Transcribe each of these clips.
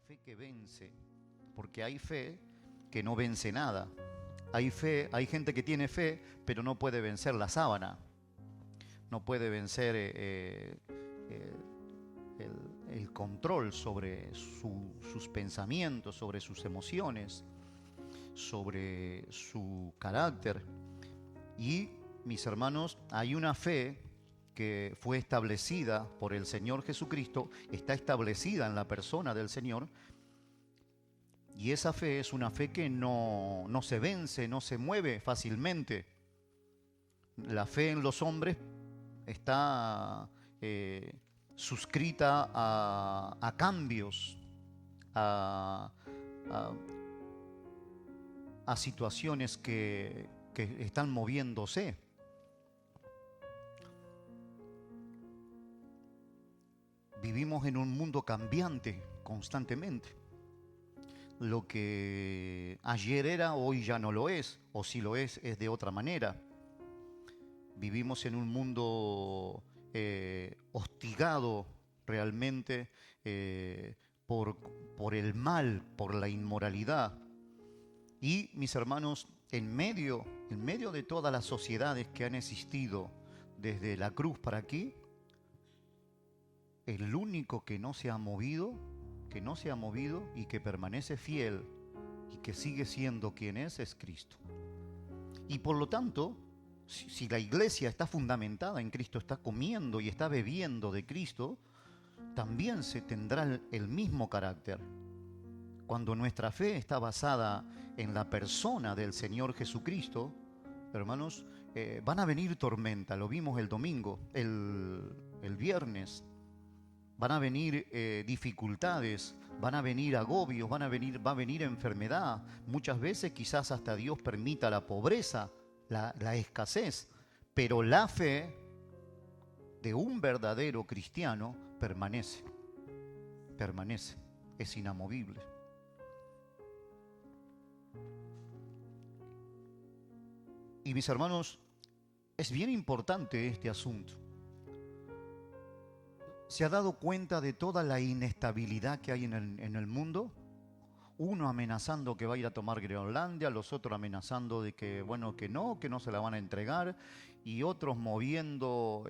fe que vence, porque hay fe que no vence nada. Hay fe, hay gente que tiene fe, pero no puede vencer la sábana, no puede vencer el control sobre sus pensamientos, sobre sus emociones, sobre su carácter. Y, mis hermanos, hay una fe que fue establecida por el Señor Jesucristo, está establecida en la persona del Señor, y esa fe es una fe que no se vence, no se mueve fácilmente. La fe en los hombres está suscrita a cambios, a, a- a situaciones que están moviéndose. Vivimos en un mundo cambiante constantemente. Lo que ayer era, hoy ya no lo es, o si lo es de otra manera. Vivimos en un mundo hostigado realmente por, por el mal, por la inmoralidad. Y, mis hermanos, en medio de todas las sociedades que han existido desde la cruz para aquí, el único que no se ha movido, y que permanece fiel y que sigue siendo quien es Cristo. Y por lo tanto, si la iglesia está fundamentada en Cristo, está comiendo y está bebiendo de Cristo, también se tendrá el mismo carácter. Cuando nuestra fe está basada en la persona del Señor Jesucristo, hermanos, van a venir tormentas, lo vimos el domingo, el viernes. Van a venir dificultades, van a venir agobios, va a venir enfermedad. Muchas veces quizás hasta Dios permita la pobreza, la escasez. Pero la fe de un verdadero cristiano permanece, es inamovible. Y mis hermanos, es bien importante este asunto. ¿Se ha dado cuenta de toda la inestabilidad que hay en el mundo? Uno amenazando que va a ir a tomar Groenlandia, los otros amenazando de que, bueno, que no se la van a entregar, y otros moviendo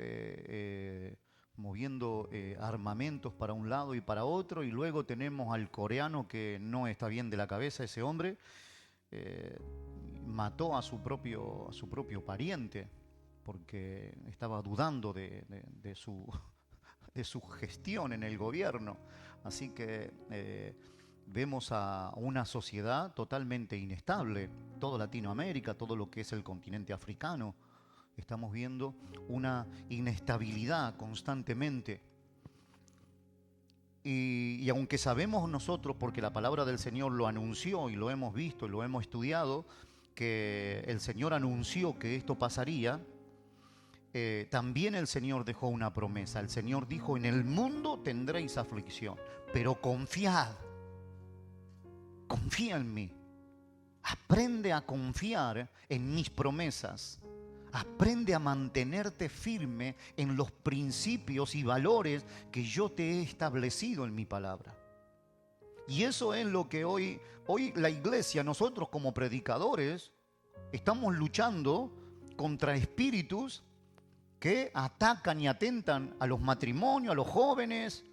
armamentos para un lado y para otro, y luego tenemos al coreano que no está bien de la cabeza, ese hombre, eh, mató a su propio pariente porque estaba dudando de su gestión en el gobierno. Así que vemos a una sociedad totalmente inestable. Toda Latinoamérica, todo lo que es el continente africano, estamos viendo una inestabilidad constantemente. Y aunque sabemos nosotros, porque la palabra del Señor lo anunció y lo hemos visto y lo hemos estudiado, que el Señor anunció que esto pasaría, también el Señor dejó una promesa. El Señor dijo, en el mundo tendréis aflicción, pero confía en mí. Aprende a confiar en mis promesas. Aprende a mantenerte firme en los principios y valores que yo te he establecido en mi palabra. Y eso es lo que hoy la iglesia, nosotros como predicadores, estamos luchando contra espíritus que atacan y atentan a los matrimonios, a los jóvenes.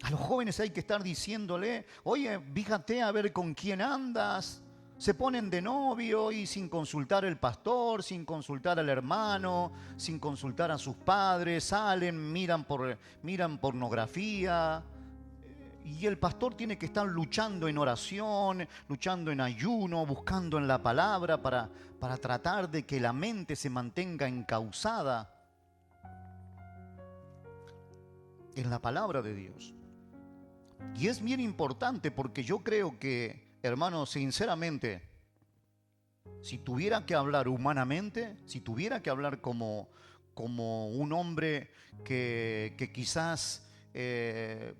A los jóvenes hay que estar diciéndole, oye, fíjate a ver con quién andas. Se ponen de novio y sin consultar al pastor, sin consultar al hermano, sin consultar a sus padres, salen, miran pornografía. Y el pastor tiene que estar luchando en oración, luchando en ayuno, buscando en la palabra para tratar de que la mente se mantenga encauzada en la palabra de Dios. Y es bien importante porque yo creo que, hermanos, sinceramente, si tuviera que hablar humanamente, si tuviera que hablar como un hombre que quizás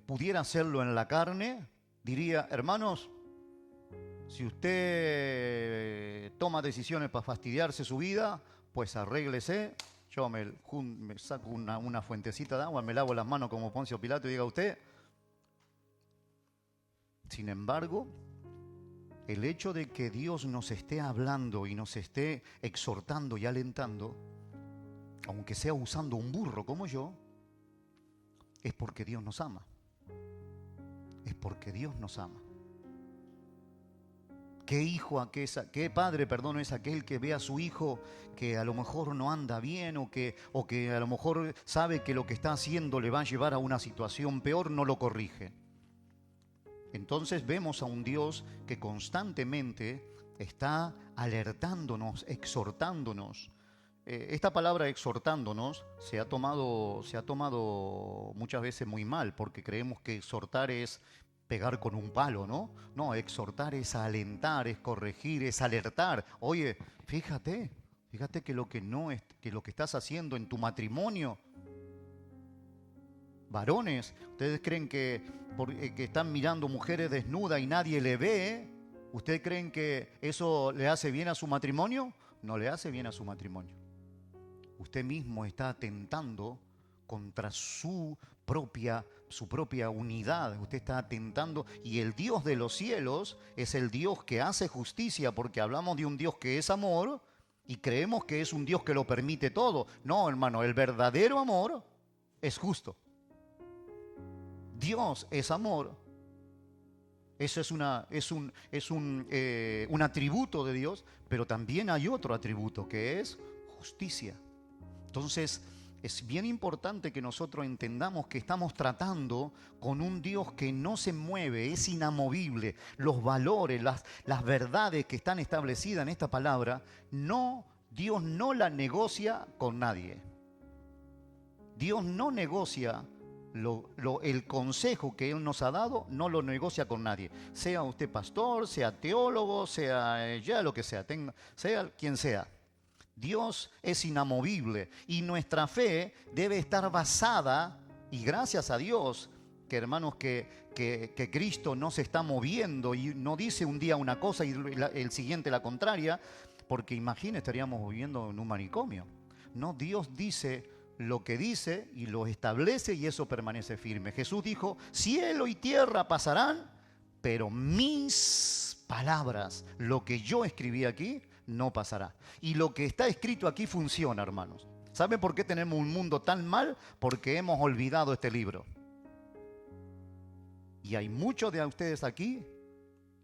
pudiera hacerlo en la carne, diría, hermanos, si usted toma decisiones para fastidiarse su vida, pues arréglese. yo me saco una fuentecita de agua, me lavo las manos como Poncio Pilato y diga usted. Sin embargo, el hecho de que Dios nos esté hablando y nos esté exhortando y alentando, aunque sea usando un burro como yo, es porque Dios nos ama. Es porque Dios nos ama. ¿Qué padre, perdón, es aquel que ve a su hijo que a lo mejor no anda bien o que a lo mejor sabe que lo que está haciendo le va a llevar a una situación peor, no lo corrige? Entonces vemos a un Dios que constantemente está alertándonos, exhortándonos. Esta palabra exhortándonos se ha tomado muchas veces muy mal, porque creemos que exhortar es pegar con un palo, ¿no? No, exhortar es alentar, es corregir, es alertar. Oye, fíjate que lo que estás haciendo en tu matrimonio. Varones, ¿ustedes creen que están mirando mujeres desnudas y nadie le ve? ¿Ustedes creen que eso le hace bien a su matrimonio? No le hace bien a su matrimonio. Usted mismo está atentando contra su propia unidad. Usted está atentando, y el Dios de los cielos es el Dios que hace justicia, porque hablamos de un Dios que es amor y creemos que es un Dios que lo permite todo. No, hermano, el verdadero amor es justo. Dios es amor. Eso es un atributo de Dios, pero también hay otro atributo que es justicia. Entonces, es bien importante que nosotros entendamos que estamos tratando con un Dios que no se mueve, es inamovible. Los valores, las verdades que están establecidas en esta palabra, Dios no la negocia con nadie. Dios no negocia el consejo que Él nos ha dado, no lo negocia con nadie. Sea usted pastor, sea teólogo, sea ya lo que sea, sea quien sea. Dios es inamovible y nuestra fe debe estar basada, y gracias a Dios, que hermanos, que Cristo no se está moviendo y no dice un día una cosa y el siguiente la contraria, porque imagínense, estaríamos viviendo en un manicomio. No, Dios dice lo que dice y lo establece y eso permanece firme. Jesús dijo, cielo y tierra pasarán, pero mis palabras, lo que yo escribí aquí, no pasará. Y lo que está escrito aquí funciona, hermanos. ¿Saben por qué tenemos un mundo tan mal? Porque hemos olvidado este libro. Y hay muchos de ustedes aquí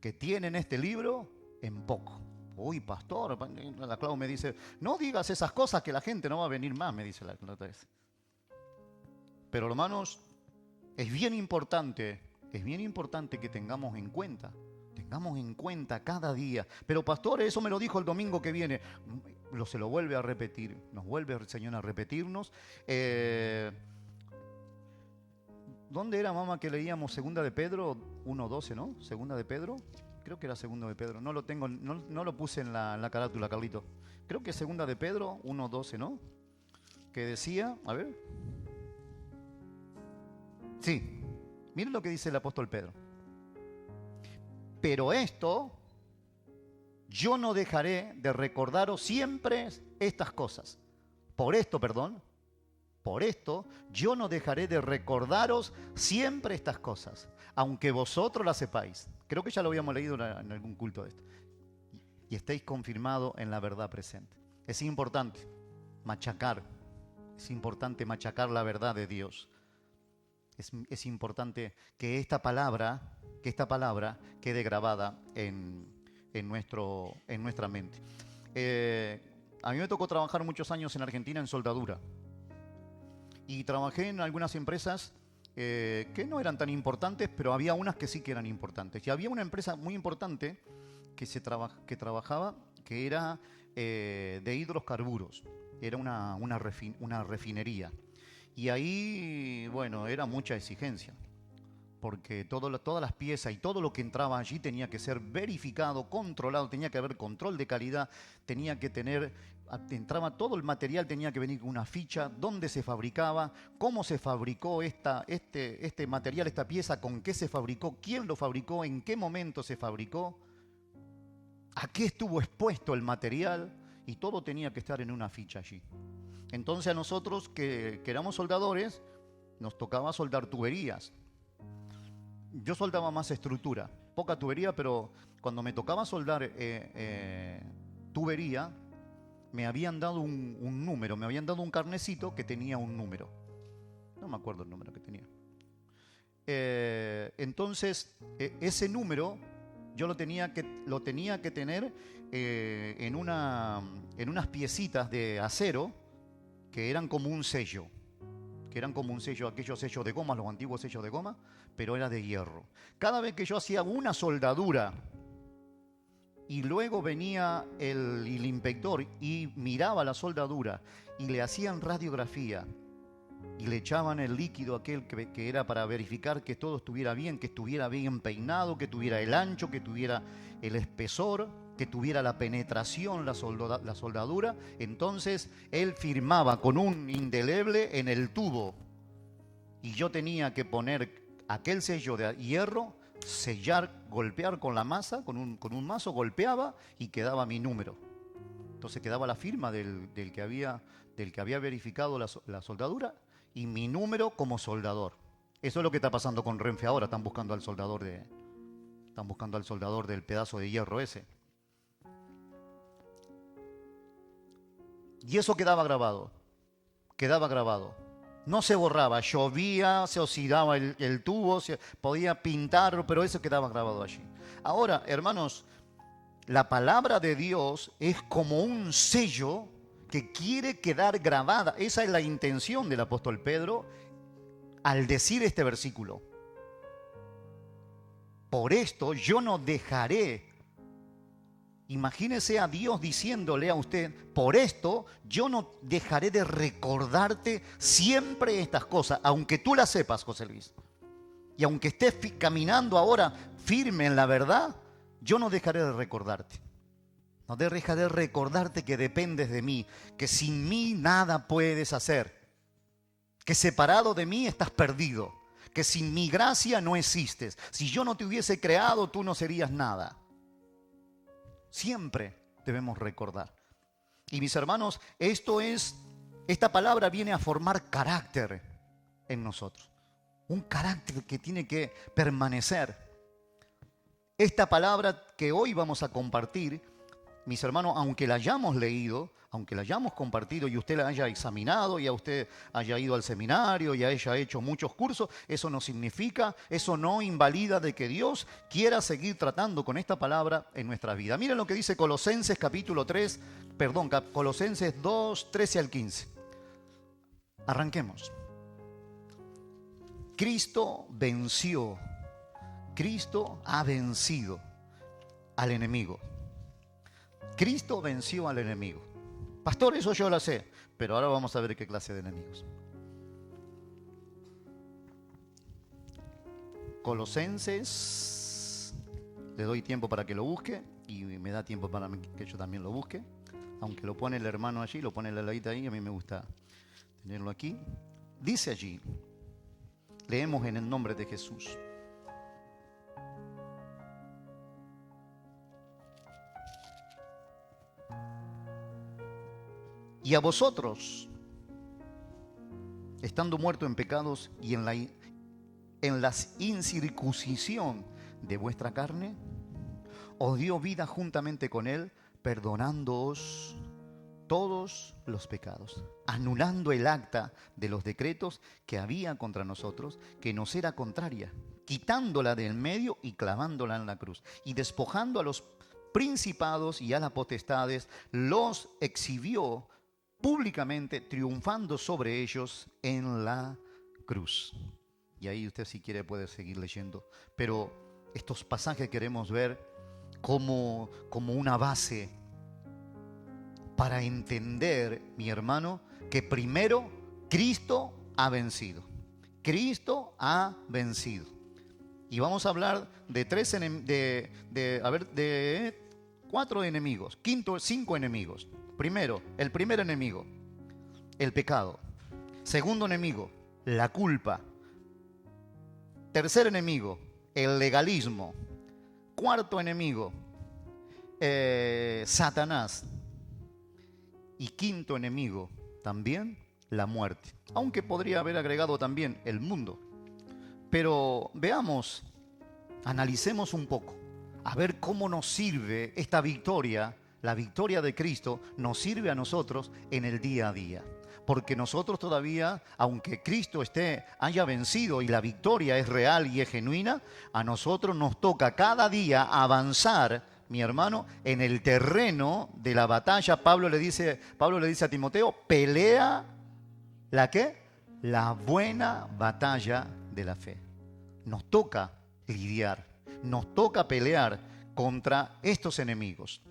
que tienen este libro en poco. Uy, pastor, la Clau me dice, no digas esas cosas que la gente no va a venir más, me dice la otra vez. Pero hermanos, es bien importante que tengamos en cuenta cada día. Pero pastor, eso me lo dijo el domingo que viene. Se lo vuelve a repetir, nos vuelve el Señor a repetirnos. ¿Dónde era, mamá, que leíamos Segunda de Pedro 1:12, no? Segunda de Pedro, creo que era Segunda de Pedro. No lo tengo, no lo puse en la carátula, Carlito. Creo que es Segunda de Pedro 1:12, ¿no? Que decía, a ver. Sí, miren lo que dice el apóstol Pedro. Pero esto, yo no dejaré de recordaros siempre estas cosas. Por esto, yo no dejaré de recordaros siempre estas cosas, aunque vosotros las sepáis. Creo que ya lo habíamos leído en algún culto de esto. Y estéis confirmados en la verdad presente. Es importante machacar la verdad de Dios. Es importante que esta palabra quede grabada en nuestra mente. A mí me tocó trabajar muchos años en Argentina en soldadura. Y trabajé en algunas empresas que no eran tan importantes, pero había unas que sí que eran importantes. Y había una empresa muy importante que trabajaba, que era de hidrocarburos. Era una refinería. Y ahí, bueno, era mucha exigencia, porque todas las piezas y todo lo que entraba allí tenía que ser verificado, controlado, tenía que haber control de calidad, entraba todo el material, tenía que venir con una ficha, dónde se fabricaba, cómo se fabricó este material, esta pieza, con qué se fabricó, quién lo fabricó, en qué momento se fabricó, a qué estuvo expuesto el material, y todo tenía que estar en una ficha allí. Entonces a nosotros que éramos soldadores, nos tocaba soldar tuberías. Yo soldaba más estructura, poca tubería, pero cuando me tocaba soldar tubería, me habían dado un número, me habían dado un carnecito que tenía un número. No me acuerdo el número que tenía. Entonces, ese número yo lo tenía que tener en unas piecitas de acero que eran como un sello. Aquellos sellos de goma, los antiguos sellos de goma, pero era de hierro. Cada vez que yo hacía una soldadura y luego venía el inspector y miraba la soldadura y le hacían radiografía y le echaban el líquido aquel que era para verificar que todo estuviera bien, que estuviera bien peinado, que tuviera el ancho, que tuviera el espesor, que tuviera la penetración, la soldadura. Entonces él firmaba con un indeleble en el tubo y yo tenía que poner aquel sello de hierro, sellar, golpear con la masa, con un mazo, golpeaba y quedaba mi número. Entonces quedaba la firma del que había verificado la soldadura y mi número como soldador. Eso es lo que está pasando con Renfe ahora. Están buscando al soldador del pedazo de hierro ese. Y eso quedaba grabado. No se borraba, llovía, se oxidaba el tubo, se podía pintar, pero eso quedaba grabado allí. Ahora, hermanos, la palabra de Dios es como un sello que quiere quedar grabada. Esa es la intención del apóstol Pedro al decir este versículo. Por esto yo no dejaré. Imagínese a Dios diciéndole a usted, por esto yo no dejaré de recordarte siempre estas cosas, aunque tú las sepas, José Luis. Y aunque estés caminando ahora firme en la verdad, yo no dejaré de recordarte. No dejaré de recordarte que dependes de mí, que sin mí nada puedes hacer, que separado de mí estás perdido, que sin mi gracia no existes. Si yo no te hubiese creado, tú no serías nada. Siempre debemos recordar. Y mis hermanos, esta palabra viene a formar carácter en nosotros. Un carácter que tiene que permanecer. Esta palabra que hoy vamos a compartir, mis hermanos, aunque la hayamos leído, aunque la hayamos compartido y usted la haya examinado, y a usted haya ido al seminario y haya hecho muchos cursos, eso no significa, eso no invalida de que Dios quiera seguir tratando con esta palabra en nuestra vida. Miren lo que dice Colosenses Colosenses 2, 13 al 15. Arranquemos. Cristo ha vencido al enemigo. Cristo venció al enemigo. Pastor, eso yo lo sé, pero ahora vamos a ver qué clase de enemigos. Colosenses, le doy tiempo para que lo busque y me da tiempo para que yo también lo busque. Aunque lo pone el hermano allí, lo pone la leída ahí, a mí me gusta tenerlo aquí. Dice allí, leemos en el nombre de Jesús. Y a vosotros, estando muertos en pecados y en la incircuncisión de vuestra carne, os dio vida juntamente con él, perdonándoos todos los pecados, anulando el acta de los decretos que había contra nosotros, que nos era contraria, quitándola del medio y clavándola en la cruz, y despojando a los principados y a las potestades, los exhibió públicamente, triunfando sobre ellos en la cruz. Y ahí usted, si quiere, puede seguir leyendo. Pero estos pasajes queremos ver como una base para entender, mi hermano, que primero Cristo ha vencido. Cristo ha vencido. Y vamos a hablar de cuatro enemigos, 5 enemigos. Primero, el primer enemigo, el pecado. Segundo enemigo, la culpa. Tercer enemigo, el legalismo. Cuarto enemigo, Satanás. Y quinto enemigo, también la muerte. Aunque podría haber agregado también el mundo. Pero veamos, analicemos un poco, a ver cómo nos sirve esta victoria, la victoria de Cristo, nos sirve a nosotros en el día a día. Porque nosotros todavía, aunque Cristo haya vencido y la victoria es real y es genuina, a nosotros nos toca cada día avanzar, mi hermano, en el terreno de la batalla. Pablo le dice a Timoteo, pelea, ¿la qué? La buena batalla de la fe. Nos toca lidiar, nos toca pelear contra estos enemigos.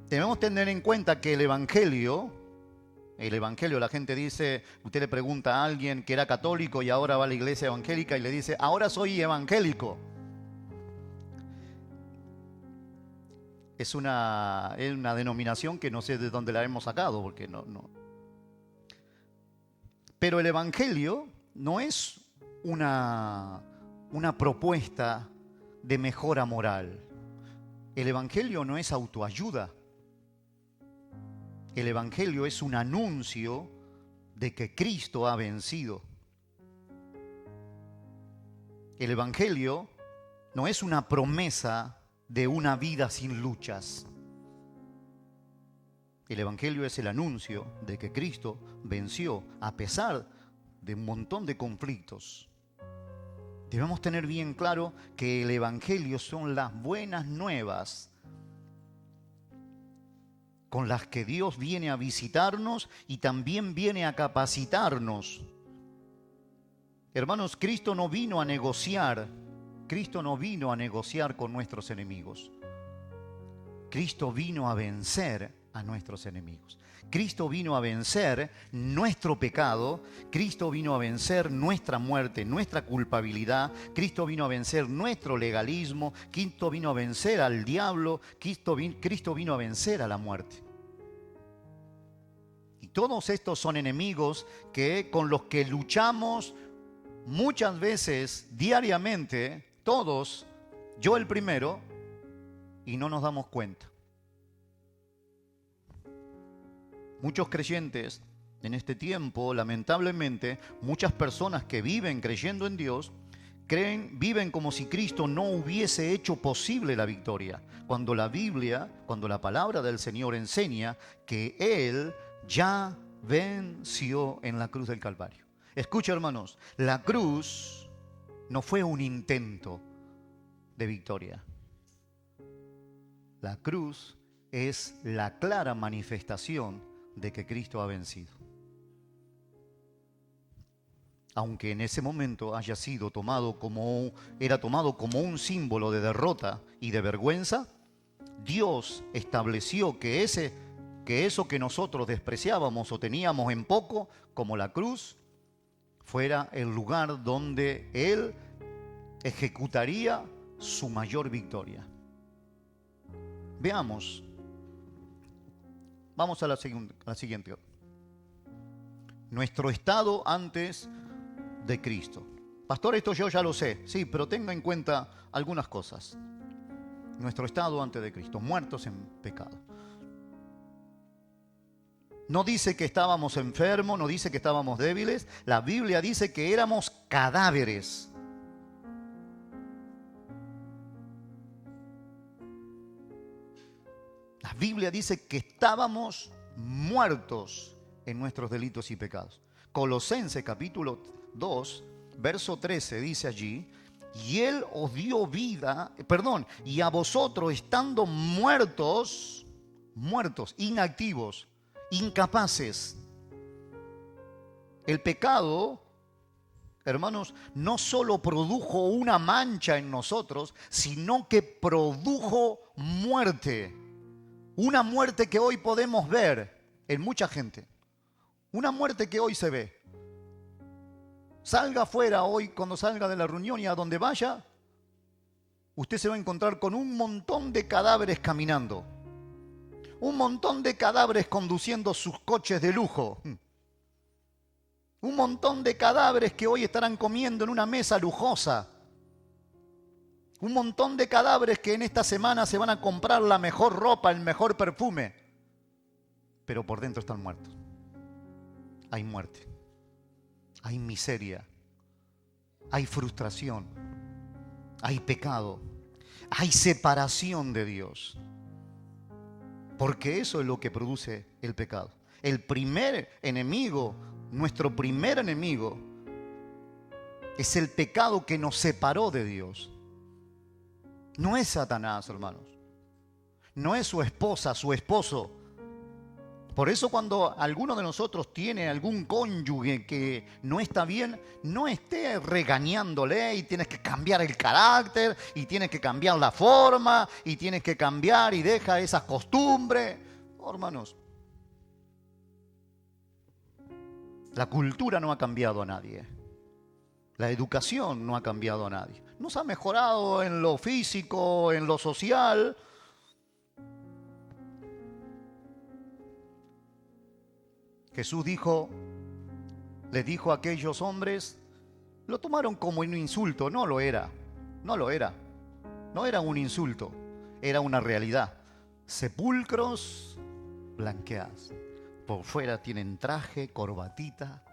Debemos tener en cuenta que el Evangelio, la gente dice, usted le pregunta a alguien que era católico y ahora va a la iglesia evangélica y le dice, ahora soy evangélico. Es una denominación que no sé de dónde la hemos sacado, porque no. Pero el Evangelio no es una propuesta de mejora moral. El Evangelio no es autoayuda. El Evangelio es un anuncio de que Cristo ha vencido. El Evangelio no es una promesa de una vida sin luchas. El Evangelio es el anuncio de que Cristo venció a pesar de un montón de conflictos. Debemos tener bien claro que el Evangelio son las buenas nuevas con las que Dios viene a visitarnos y también viene a capacitarnos. Hermanos, Cristo no vino a negociar con nuestros enemigos. Cristo vino a vencer a nuestros enemigos. Cristo vino a vencer nuestro pecado, Cristo vino a vencer nuestra muerte, nuestra culpabilidad, Cristo vino a vencer nuestro legalismo, Cristo vino a vencer al diablo, Cristo vino a vencer a la muerte. Y todos estos son enemigos con los que luchamos muchas veces, diariamente, todos, yo el primero, y no nos damos cuenta. Muchos creyentes en este tiempo, lamentablemente, muchas personas que viven creyendo en Dios, viven como si Cristo no hubiese hecho posible la victoria. Cuando la Biblia, cuando la palabra del Señor enseña que Él ya venció en la cruz del Calvario. Escucha, hermanos, la cruz no fue un intento de victoria. La cruz es la clara manifestación de que Cristo ha vencido. Aunque en ese momento haya sido tomado como un símbolo de derrota y de vergüenza, Dios estableció que eso que nosotros despreciábamos o teníamos en poco, como la cruz, fuera el lugar donde Él ejecutaría su mayor victoria. Veamos. Vamos a la siguiente. Nuestro estado antes de Cristo. Pastor, esto yo ya lo sé. Sí, pero tenga en cuenta algunas cosas. Nuestro estado antes de Cristo. Muertos en pecado. No dice que estábamos enfermos, no dice que estábamos débiles. La Biblia dice que éramos cadáveres. La Biblia dice que estábamos muertos en nuestros delitos y pecados. Colosenses capítulo 2, verso 13 dice allí, y Él os dio vida, y a vosotros estando muertos, inactivos, incapaces. El pecado, hermanos, no solo produjo una mancha en nosotros, sino que produjo muerte. Una muerte que hoy podemos ver en mucha gente. Una muerte que hoy se ve. Salga afuera hoy, cuando salga de la reunión y a donde vaya, usted se va a encontrar con un montón de cadáveres caminando. Un montón de cadáveres conduciendo sus coches de lujo. Un montón de cadáveres que hoy estarán comiendo en una mesa lujosa. Un montón de cadáveres que en esta semana se van a comprar la mejor ropa, el mejor perfume. pero por dentro están muertos. Hay muerte, hay miseria, hay frustración, hay pecado, hay separación de Dios. Porque eso es lo que produce el pecado. El primer enemigo, nuestro primer enemigo, es el pecado que nos separó de Dios. No es Satanás, hermanos. No es su esposa, su esposo. Por eso cuando alguno de nosotros tiene algún cónyuge que no está bien, no esté regañándole y tienes que cambiar el carácter y tienes que cambiar la forma y tienes que cambiar y deja esas costumbres. Oh, hermanos, la cultura no ha cambiado a nadie. La educación no ha cambiado a nadie. Nos ha mejorado en lo físico, en lo social. Jesús les dijo a aquellos hombres, lo tomaron como un insulto. No lo era, no lo era. No era un insulto, era una realidad. Sepulcros blanqueados. Por fuera tienen traje, corbatita.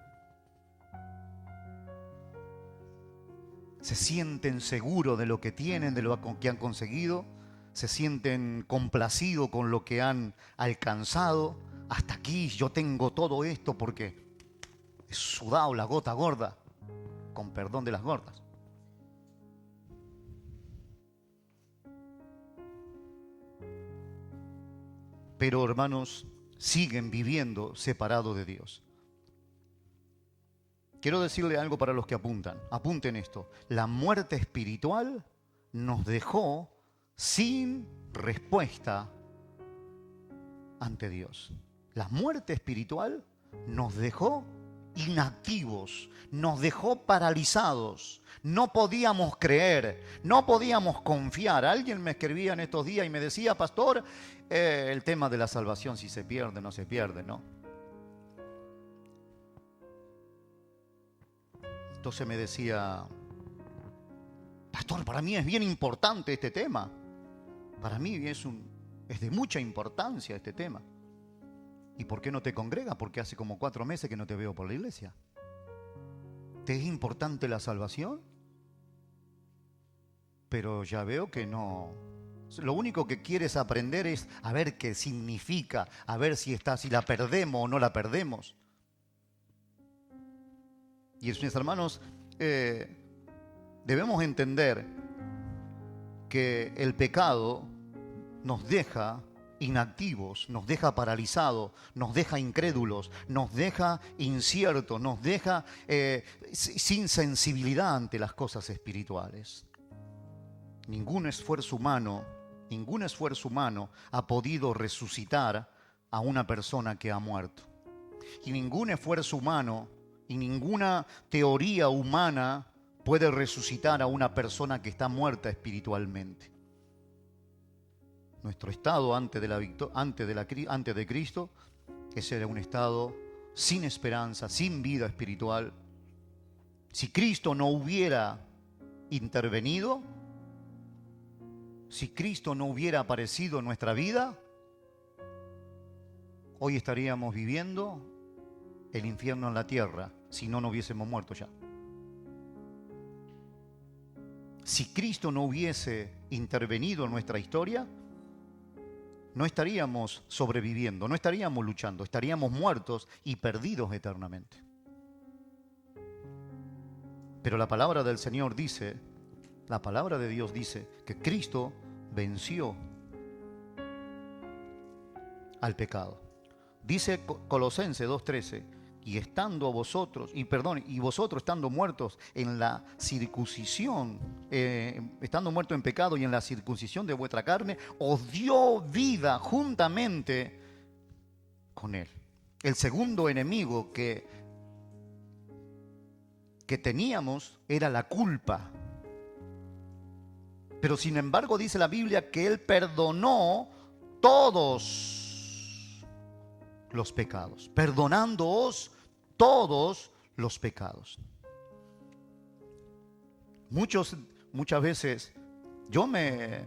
Se sienten seguros de lo que tienen, de lo que han conseguido. Se sienten complacidos con lo que han alcanzado. Hasta aquí yo tengo todo esto porque he sudado la gota gorda, con perdón de las gordas. Pero hermanos, siguen viviendo separados de Dios. Quiero decirle algo para los que apuntan. Apunten esto. La muerte espiritual nos dejó sin respuesta ante Dios. La muerte espiritual nos dejó inactivos, nos dejó paralizados. No podíamos creer, no podíamos confiar. Alguien me escribía en estos días y me decía, pastor, el tema de la salvación, si se pierde, no se pierde, ¿no? Entonces me decía, pastor, para mí es bien importante este tema. Para mí es de mucha importancia este tema. ¿Y por qué no te congregas? Porque hace como 4 meses que no te veo por la iglesia. ¿Te es importante la salvación? Pero ya veo que no. Lo único que quieres aprender es a ver qué significa, a ver si la perdemos o no la perdemos. Y mis hermanos, debemos entender que el pecado nos deja inactivos, nos deja paralizados, nos deja incrédulos, nos deja inciertos, nos deja sin sensibilidad ante las cosas espirituales. Ningún esfuerzo humano ha podido resucitar a una persona que ha muerto. Y ningún esfuerzo humano y ninguna teoría humana puede resucitar a una persona que está muerta espiritualmente. Nuestro estado antes de Cristo, ese era un estado sin esperanza, sin vida espiritual. Si Cristo no hubiera intervenido, si Cristo no hubiera aparecido en nuestra vida, hoy estaríamos viviendo el infierno en la tierra, si no hubiésemos muerto ya. Si Cristo no hubiese intervenido en nuestra historia, no estaríamos sobreviviendo, no estaríamos luchando, estaríamos muertos y perdidos eternamente. Pero la palabra del Señor dice, la palabra de Dios dice que Cristo venció al pecado. Dice Colosenses 2:13, y vosotros estando muertos en la circuncisión, estando muertos en pecado y en la circuncisión de vuestra carne, os dio vida juntamente con Él. El segundo enemigo que teníamos era la culpa. Pero sin embargo dice la Biblia que Él perdonó todos los pecados, perdonándoos todos los pecados. Muchas veces yo me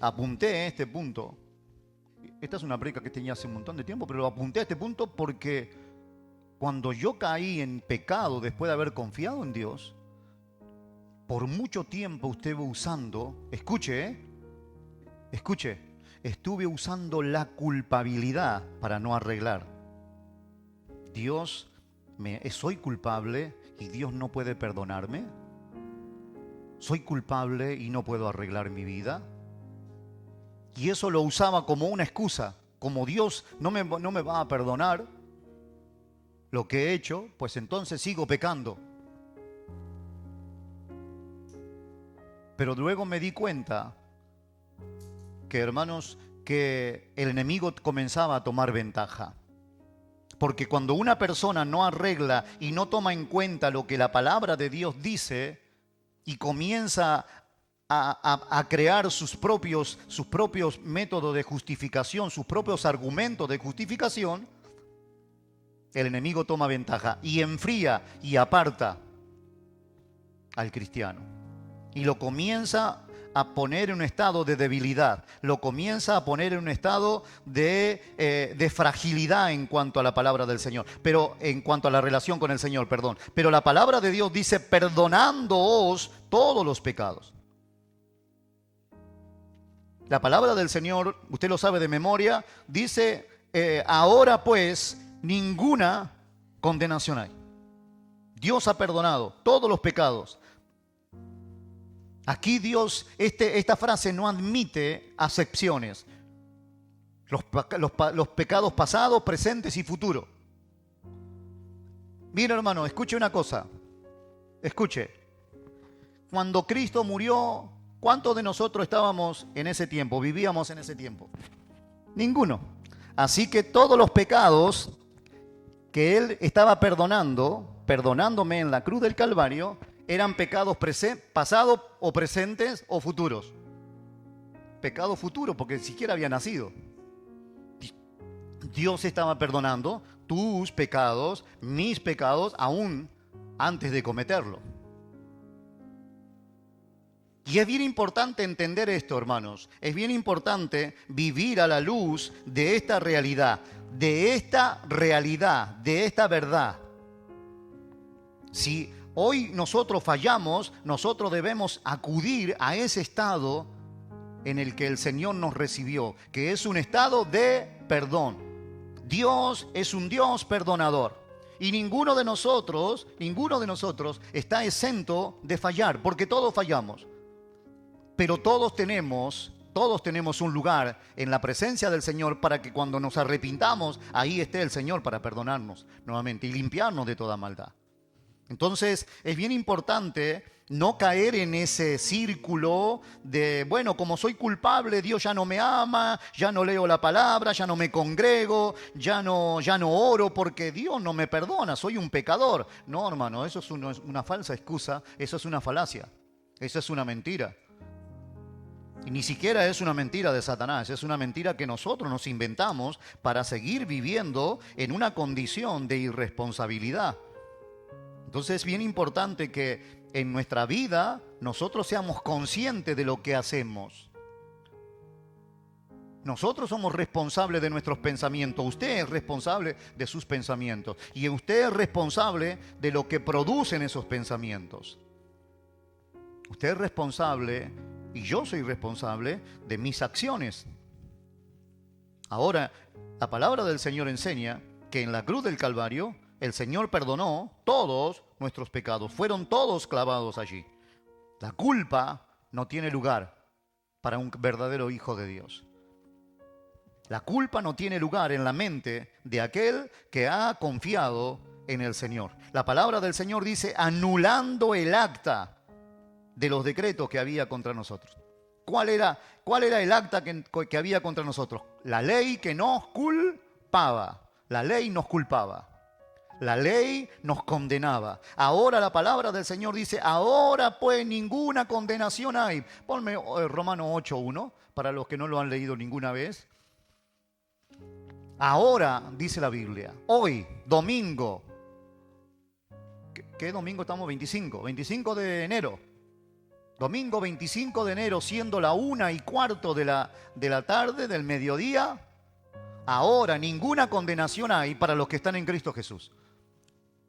apunté a este punto esta es una prédica que tenía hace un montón de tiempo, pero lo apunté a este punto porque cuando yo caí en pecado después de haber confiado en Dios, por mucho tiempo estuve usando, escuche, estuve usando la culpabilidad para no arreglar. Soy culpable y Dios no puede perdonarme. Soy culpable y no puedo arreglar mi vida. Y eso lo usaba como una excusa, como Dios no me va a perdonar lo que he hecho, pues entonces sigo pecando. Pero luego me di cuenta que, hermanos, que el enemigo comenzaba a tomar ventaja. Porque cuando una persona no arregla y no toma en cuenta lo que la palabra de Dios dice y comienza a crear sus propios métodos de justificación, sus propios argumentos de justificación, el enemigo toma ventaja y enfría y aparta al cristiano. Y lo comienza a poner en un estado de debilidad, lo comienza a poner en un estado de fragilidad en cuanto a la palabra del Señor, pero en cuanto a la relación con el Señor, perdón. Pero la palabra de Dios dice, perdonándoos todos los pecados. La palabra del Señor, usted lo sabe de memoria, dice, ahora pues ninguna condenación hay. Dios ha perdonado todos los pecados. Aquí Dios, esta frase no admite acepciones. Los pecados pasados, presentes y futuros. Mira, hermano, escuche una cosa. Escuche. Cuando Cristo murió, ¿cuántos de nosotros estábamos en ese tiempo? Vivíamos en ese tiempo. Ninguno. Así que todos los pecados que Él estaba perdonándome en la cruz del Calvario, eran pecados pasados o presentes o futuros. Pecado futuro, porque ni siquiera había nacido. Dios estaba perdonando tus pecados, mis pecados, aún antes de cometerlo. Y es bien importante entender esto, hermanos. Es bien importante vivir a la luz de esta realidad, de esta verdad. Si hoy nosotros fallamos, nosotros debemos acudir a ese estado en el que el Señor nos recibió, que es un estado de perdón. Dios es un Dios perdonador. Y ninguno de nosotros está exento de fallar, porque todos fallamos. Pero todos tenemos un lugar en la presencia del Señor para que cuando nos arrepintamos, ahí esté el Señor para perdonarnos nuevamente y limpiarnos de toda maldad. Entonces es bien importante no caer en ese círculo de, bueno, como soy culpable, Dios ya no me ama, ya no leo la palabra, ya no me congrego, ya no oro porque Dios no me perdona, soy un pecador. No, hermano, eso es una falsa excusa, eso es una falacia, eso es una mentira. Y ni siquiera es una mentira de Satanás, es una mentira que nosotros nos inventamos para seguir viviendo en una condición de irresponsabilidad. Entonces es bien importante que en nuestra vida nosotros seamos conscientes de lo que hacemos. Nosotros somos responsables de nuestros pensamientos. Usted es responsable de sus pensamientos. Y usted es responsable de lo que producen esos pensamientos. Usted es responsable y yo soy responsable de mis acciones. Ahora, la palabra del Señor enseña que en la cruz del Calvario el Señor perdonó todos nuestros pecados. Fueron todos clavados allí. La culpa no tiene lugar para un verdadero hijo de Dios. La culpa no tiene lugar en la mente de aquel que ha confiado en el Señor. La palabra del Señor dice, anulando el acta de los decretos que había contra nosotros. ¿Cuál era el acta que había contra nosotros? La ley que nos culpaba. La ley nos culpaba. La ley nos condenaba. Ahora la palabra del Señor dice, ahora pues ninguna condenación hay. Ponme Romanos 8:1, para los que no lo han leído ninguna vez. Ahora, dice la Biblia, hoy, domingo, ¿qué domingo estamos? 25 de enero. Domingo 25 de enero, siendo la 1:15 de la tarde, del mediodía, ahora ninguna condenación hay para los que están en Cristo Jesús.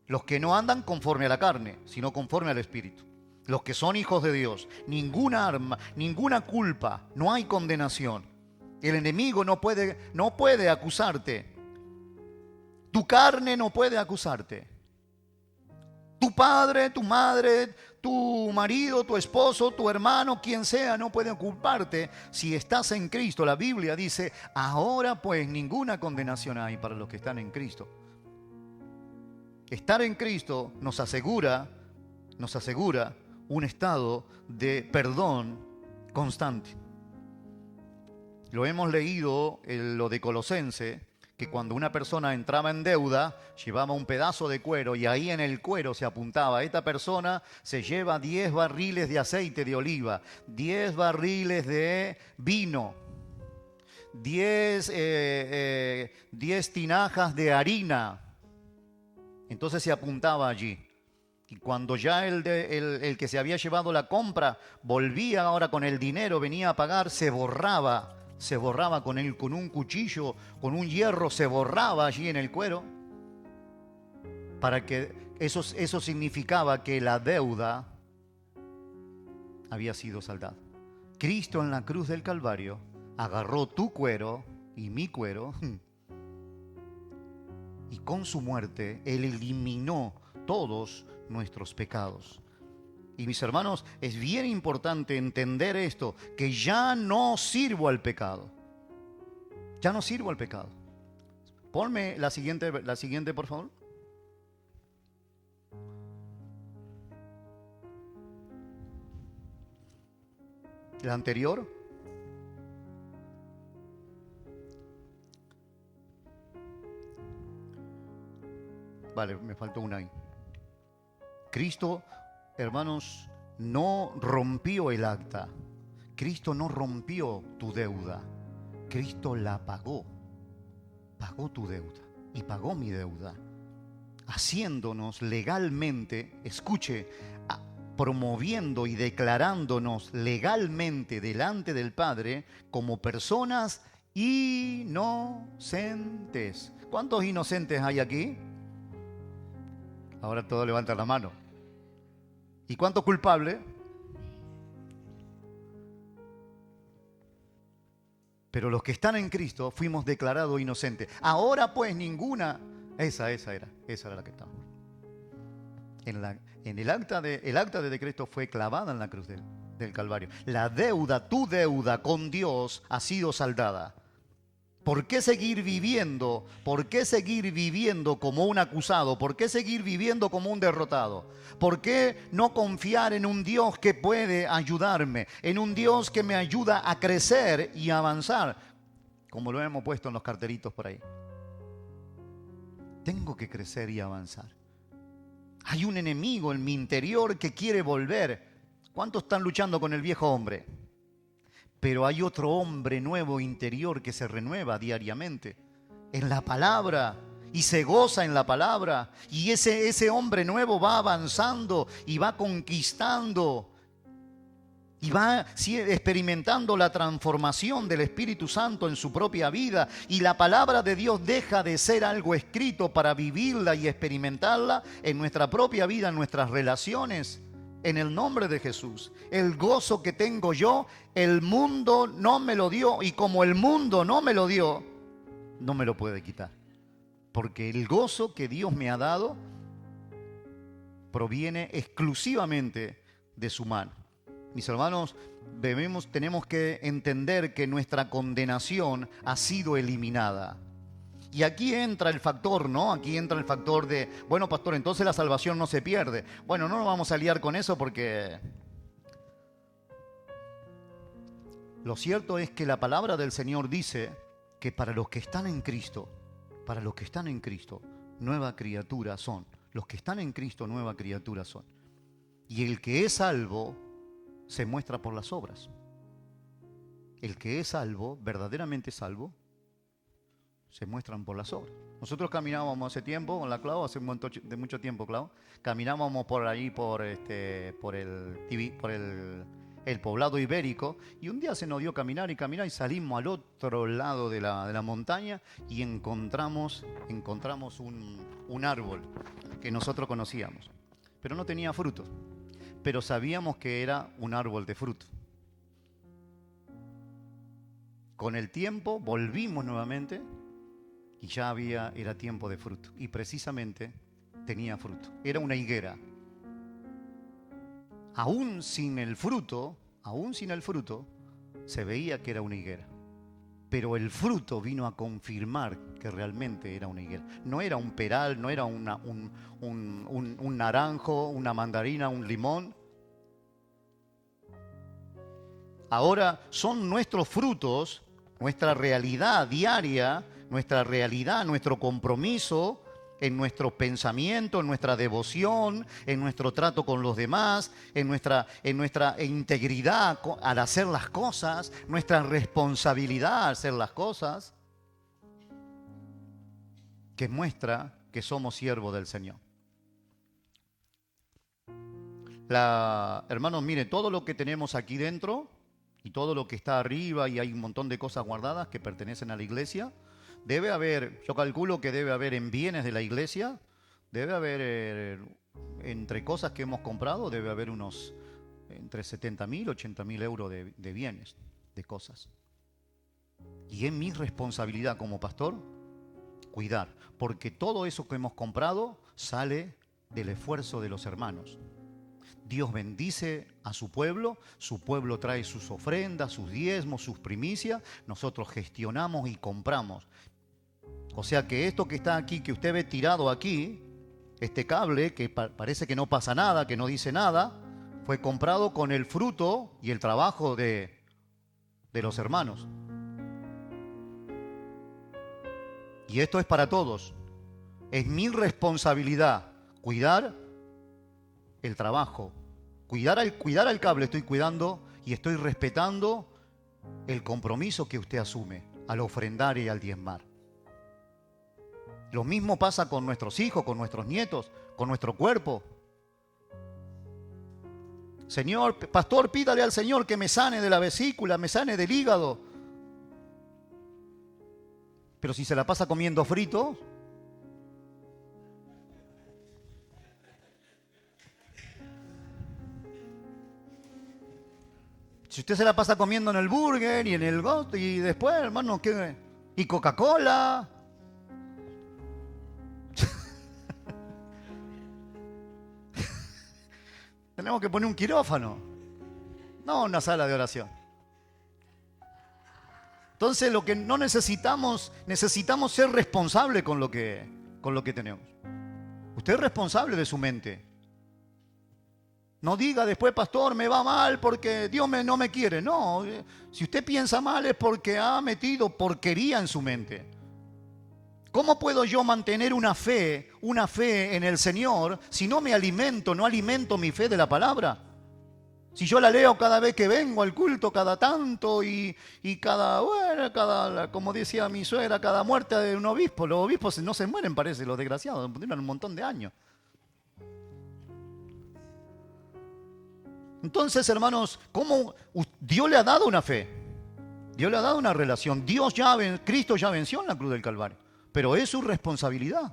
Los que no andan conforme a la carne, sino conforme al Espíritu. Los que son hijos de Dios. Ninguna arma, ninguna culpa, no hay condenación. El enemigo no puede acusarte. Tu carne no puede acusarte. Tu padre, tu madre, tu marido, tu esposo, tu hermano, quien sea, no puede culparte si estás en Cristo. La Biblia dice, ahora pues ninguna condenación hay para los que están en Cristo. Estar en Cristo nos asegura un estado de perdón constante. Lo hemos leído en lo de Colosense, que cuando una persona entraba en deuda, llevaba un pedazo de cuero y ahí en el cuero se apuntaba, esta persona se lleva 10 barriles de aceite de oliva, 10 barriles de vino, 10 tinajas de harina. Entonces se apuntaba allí. Y cuando ya el que se había llevado la compra volvía ahora con el dinero, venía a pagar, se borraba con un cuchillo, con un hierro, se borraba allí en el cuero. Para que eso significaba que la deuda había sido saldada. Cristo en la cruz del Calvario agarró tu cuero y mi cuero y con su muerte Él eliminó todos nuestros pecados. Y mis hermanos, es bien importante entender esto, que ya no sirvo al pecado. Ya no sirvo al pecado. Ponme la siguiente, por favor. La anterior. Vale, me faltó una ahí. Cristo, hermanos, no rompió el acta. Cristo no rompió tu deuda. Cristo la pagó. Pagó tu deuda y pagó mi deuda. Haciéndonos legalmente, escuche, promoviendo y declarándonos legalmente delante del Padre como personas inocentes. ¿Cuántos inocentes hay aquí? Ahora todos levantan la mano. ¿Y cuántos culpables? Pero los que están en Cristo fuimos declarados inocentes. Ahora pues ninguna... Esa era la que estamos. El acta de decreto fue clavada en la cruz del Calvario. La deuda, tu deuda con Dios ha sido saldada. ¿Por qué seguir viviendo? ¿Por qué seguir viviendo como un acusado? ¿Por qué seguir viviendo como un derrotado? ¿Por qué no confiar en un Dios que puede ayudarme? En un Dios que me ayuda a crecer y a avanzar. Como lo hemos puesto en los carteritos por ahí. Tengo que crecer y avanzar. Hay un enemigo en mi interior que quiere volver. ¿Cuántos están luchando con el viejo hombre? Pero hay otro hombre nuevo interior que se renueva diariamente en la palabra y se goza en la palabra. Y ese hombre nuevo va avanzando y va conquistando y va experimentando la transformación del Espíritu Santo en su propia vida. Y la palabra de Dios deja de ser algo escrito para vivirla y experimentarla en nuestra propia vida, en nuestras relaciones. En el nombre de Jesús, el gozo que tengo yo, el mundo no me lo dio, y como el mundo no me lo dio, no me lo puede quitar. Porque el gozo que Dios me ha dado proviene exclusivamente de su mano. Mis hermanos, tenemos que entender que nuestra condenación ha sido eliminada. Y aquí entra el factor, ¿no? Aquí entra el factor de, bueno, pastor, entonces la salvación no se pierde. Bueno, no nos vamos a liar con eso porque lo cierto es que la palabra del Señor dice que para los que están en Cristo, nueva criatura son. Los que están en Cristo, nueva criatura son. Y el que es salvo se muestra por las obras. El que es salvo, verdaderamente salvo, se muestran por las obras. Nosotros caminábamos hace tiempo con la Clau, mucho tiempo, Clau. Caminábamos por ahí, por el el poblado ibérico, y un día se nos dio caminar y caminar y salimos al otro lado de la montaña y encontramos un árbol que nosotros conocíamos, pero no tenía frutos, pero sabíamos que era un árbol de fruto. Con el tiempo volvimos nuevamente y ya era tiempo de fruto, y precisamente tenía fruto, era una higuera. Aún sin el fruto, se veía que era una higuera. Pero el fruto vino a confirmar que realmente era una higuera. No era un peral, no era un naranjo, una mandarina, un limón. Ahora son nuestros frutos, nuestra realidad diaria, nuestro compromiso en nuestro pensamiento, en nuestra devoción, en nuestro trato con los demás, en nuestra integridad al hacer las cosas, nuestra responsabilidad al hacer las cosas, que muestra que somos siervos del Señor. Hermanos, miren, todo lo que tenemos aquí dentro y todo lo que está arriba, y hay un montón de cosas guardadas que pertenecen a la iglesia. Debe haber, yo calculo que debe haber en bienes de la iglesia, debe haber, entre cosas que hemos comprado, debe haber unos entre 70.000, 80.000 euros de bienes, de cosas. Y es mi responsabilidad como pastor cuidar, porque todo eso que hemos comprado sale del esfuerzo de los hermanos. Dios bendice a su pueblo trae sus ofrendas, sus diezmos, sus primicias, nosotros gestionamos y compramos. O sea que esto que está aquí, que usted ve tirado aquí, este cable que parece que no pasa nada, que no dice nada, fue comprado con el fruto y el trabajo de los hermanos. Y esto es para todos. Es mi responsabilidad cuidar el trabajo. Cuidar al cable, estoy cuidando y estoy respetando el compromiso que usted asume al ofrendar y al diezmar. Lo mismo pasa con nuestros hijos, con nuestros nietos, con nuestro cuerpo. Señor, pastor, pídale al Señor que me sane de la vesícula, me sane del hígado. Pero si se la pasa comiendo frito, si usted se la pasa comiendo en el burger y en el Ghost y después, hermano, ¿qué? Y Coca-Cola. Tenemos que poner un quirófano, no una sala de oración. Entonces lo que no necesitamos ser responsables con lo que tenemos. Usted es responsable de su mente. No diga después, pastor, me va mal porque Dios no me quiere. No, si usted piensa mal es porque ha metido porquería en su mente. ¿Cómo puedo yo mantener una fe en el Señor si no alimento mi fe de la palabra? Si yo la leo cada vez que vengo al culto, cada tanto, y como decía mi suegra, cada muerte de un obispo. Los obispos no se mueren, parece, los desgraciados, duran un montón de años. Entonces, hermanos, ¿cómo Dios le ha dado una fe? Dios le ha dado una relación. Cristo ya venció en la cruz del Calvario. Pero es su responsabilidad.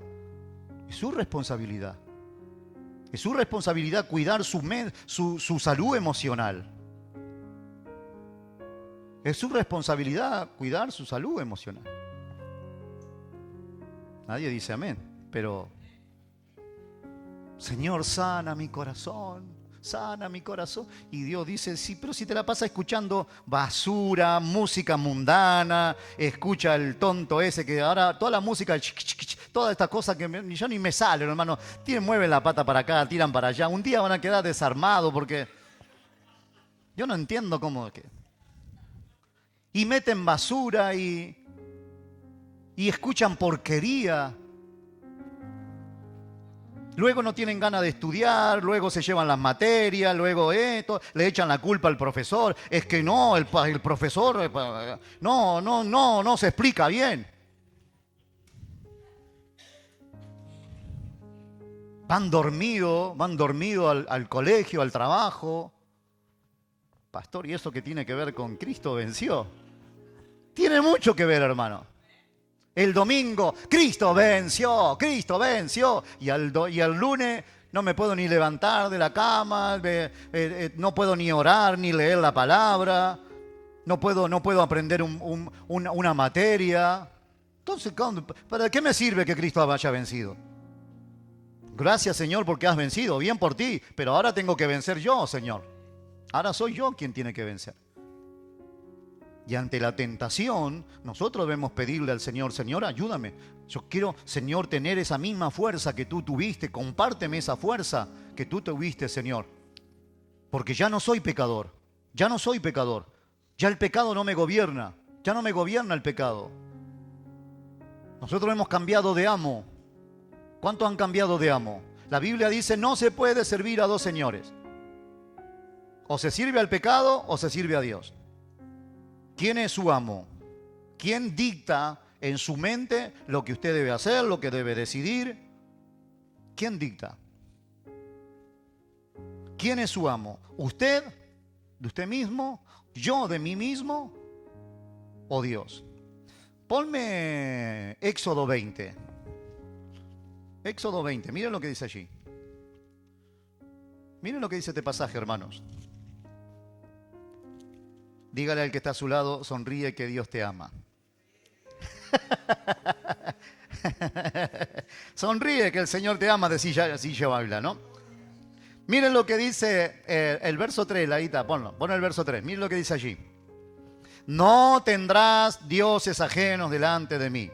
Es su responsabilidad. Es su responsabilidad cuidar su salud emocional. Es su responsabilidad cuidar su salud emocional. Nadie dice amén, pero Señor, sana mi corazón. Sana mi corazón. Y Dios dice, sí, pero si te la pasas escuchando basura, música mundana, escucha el tonto ese que ahora toda la música, toda esta cosa que yo ni me sale, hermano. Mueven la pata para acá, tiran para allá. Un día van a quedar desarmados porque yo no entiendo cómo que. Y meten basura y escuchan porquería. Luego no tienen ganas de estudiar, luego se llevan las materias, luego esto, le echan la culpa al profesor. Es que no, el profesor no se explica bien. Van dormidos al colegio, al trabajo. Pastor, ¿y eso qué tiene que ver con Cristo venció? Tiene mucho que ver, hermano. El domingo, Cristo venció, y al lunes no me puedo ni levantar de la cama, no puedo ni orar, ni leer la palabra, no puedo aprender una materia. Entonces, ¿para qué me sirve que Cristo haya vencido? Gracias, Señor, porque has vencido, bien por ti, pero ahora tengo que vencer yo, Señor. Ahora soy yo quien tiene que vencer. Y ante la tentación, nosotros debemos pedirle al Señor, Señor, ayúdame. Yo quiero, Señor, tener esa misma fuerza que tú tuviste. Compárteme esa fuerza que tú tuviste, Señor. Porque ya no soy pecador. Ya no soy pecador. Ya el pecado no me gobierna. Ya no me gobierna el pecado. Nosotros hemos cambiado de amo. ¿Cuántos han cambiado de amo? La Biblia dice, no se puede servir a dos señores. O se sirve al pecado o se sirve a Dios. ¿Quién es su amo? ¿Quién dicta en su mente lo que usted debe hacer, lo que debe decidir? ¿Quién dicta? ¿Quién es su amo? ¿Usted de usted mismo? ¿Yo de mí mismo? ¿O Dios? Ponme Éxodo 20. Éxodo 20, miren lo que dice allí. Miren lo que dice este pasaje, hermanos. Dígale al que está a su lado, sonríe que Dios te ama. Sonríe que el Señor te ama, así ya habla, ¿no? Miren lo que dice el verso 3, ahí está, pon el verso 3, miren lo que dice allí. No tendrás dioses ajenos delante de mí.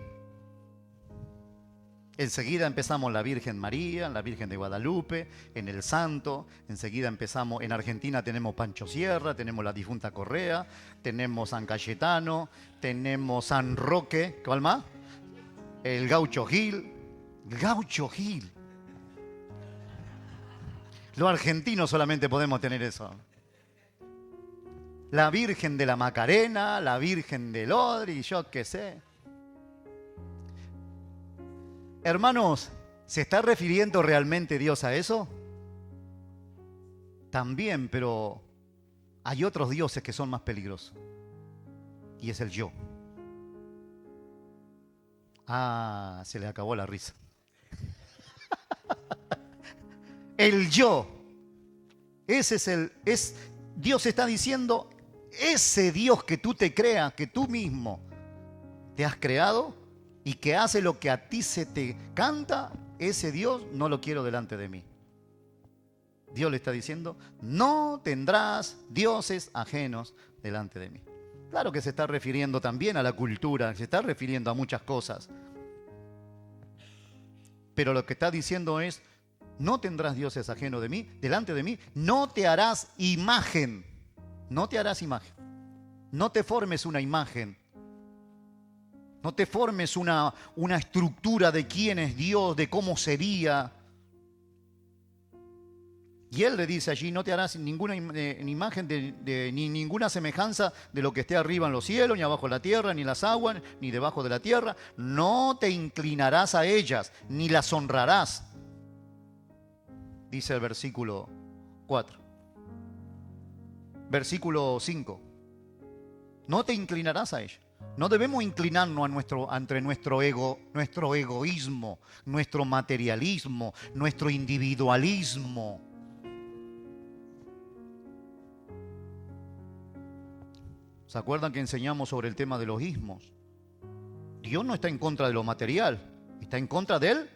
Enseguida empezamos la Virgen María, la Virgen de Guadalupe, en el Santo. Enseguida empezamos, en Argentina tenemos Pancho Sierra, tenemos la difunta Correa, tenemos San Cayetano, tenemos San Roque, ¿cuál más? El Gaucho Gil. Gaucho Gil. Los argentinos solamente podemos tener eso. La Virgen de la Macarena, la Virgen del Odri, yo qué sé. Hermanos, ¿se está refiriendo realmente Dios a eso? También, pero hay otros dioses que son más peligrosos. Y es el yo. Ah, se le acabó la risa. El yo. Dios está diciendo, ese Dios que tú te creas, que tú mismo te has creado, y que hace lo que a ti se te canta, ese Dios no lo quiero delante de mí. Dios le está diciendo, no tendrás dioses ajenos delante de mí. Claro que se está refiriendo también a la cultura, se está refiriendo a muchas cosas. Pero lo que está diciendo es, no tendrás dioses ajenos de mí, delante de mí, no te harás imagen. No te harás imagen. No te formes una imagen. No te formes una estructura de quién es Dios, de cómo sería. Y Él le dice allí, no te harás ninguna imagen ni ninguna semejanza de lo que esté arriba en los cielos, ni abajo en la tierra, ni en las aguas, ni debajo de la tierra. No te inclinarás a ellas, ni las honrarás. Dice el versículo 4. Versículo 5. No te inclinarás a ellas. No debemos inclinarnos ante nuestro ego, nuestro egoísmo, nuestro materialismo, nuestro individualismo. ¿Se acuerdan que enseñamos sobre el tema de los ismos? Dios no está en contra de lo material, está en contra del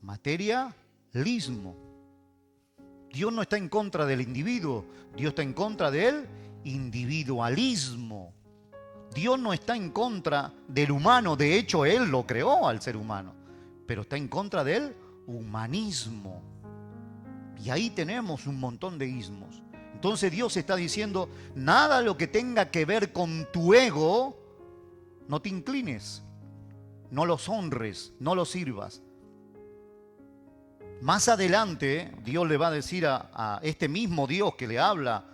materialismo. Dios no está en contra del individuo, Dios está en contra del individualismo. Dios no está en contra del humano, de hecho Él lo creó al ser humano, pero está en contra del humanismo. Y ahí tenemos un montón de ismos. Entonces Dios está diciendo, nada lo que tenga que ver con tu ego, no te inclines, no los honres, no los sirvas. Más adelante Dios le va a decir a este mismo Dios que le habla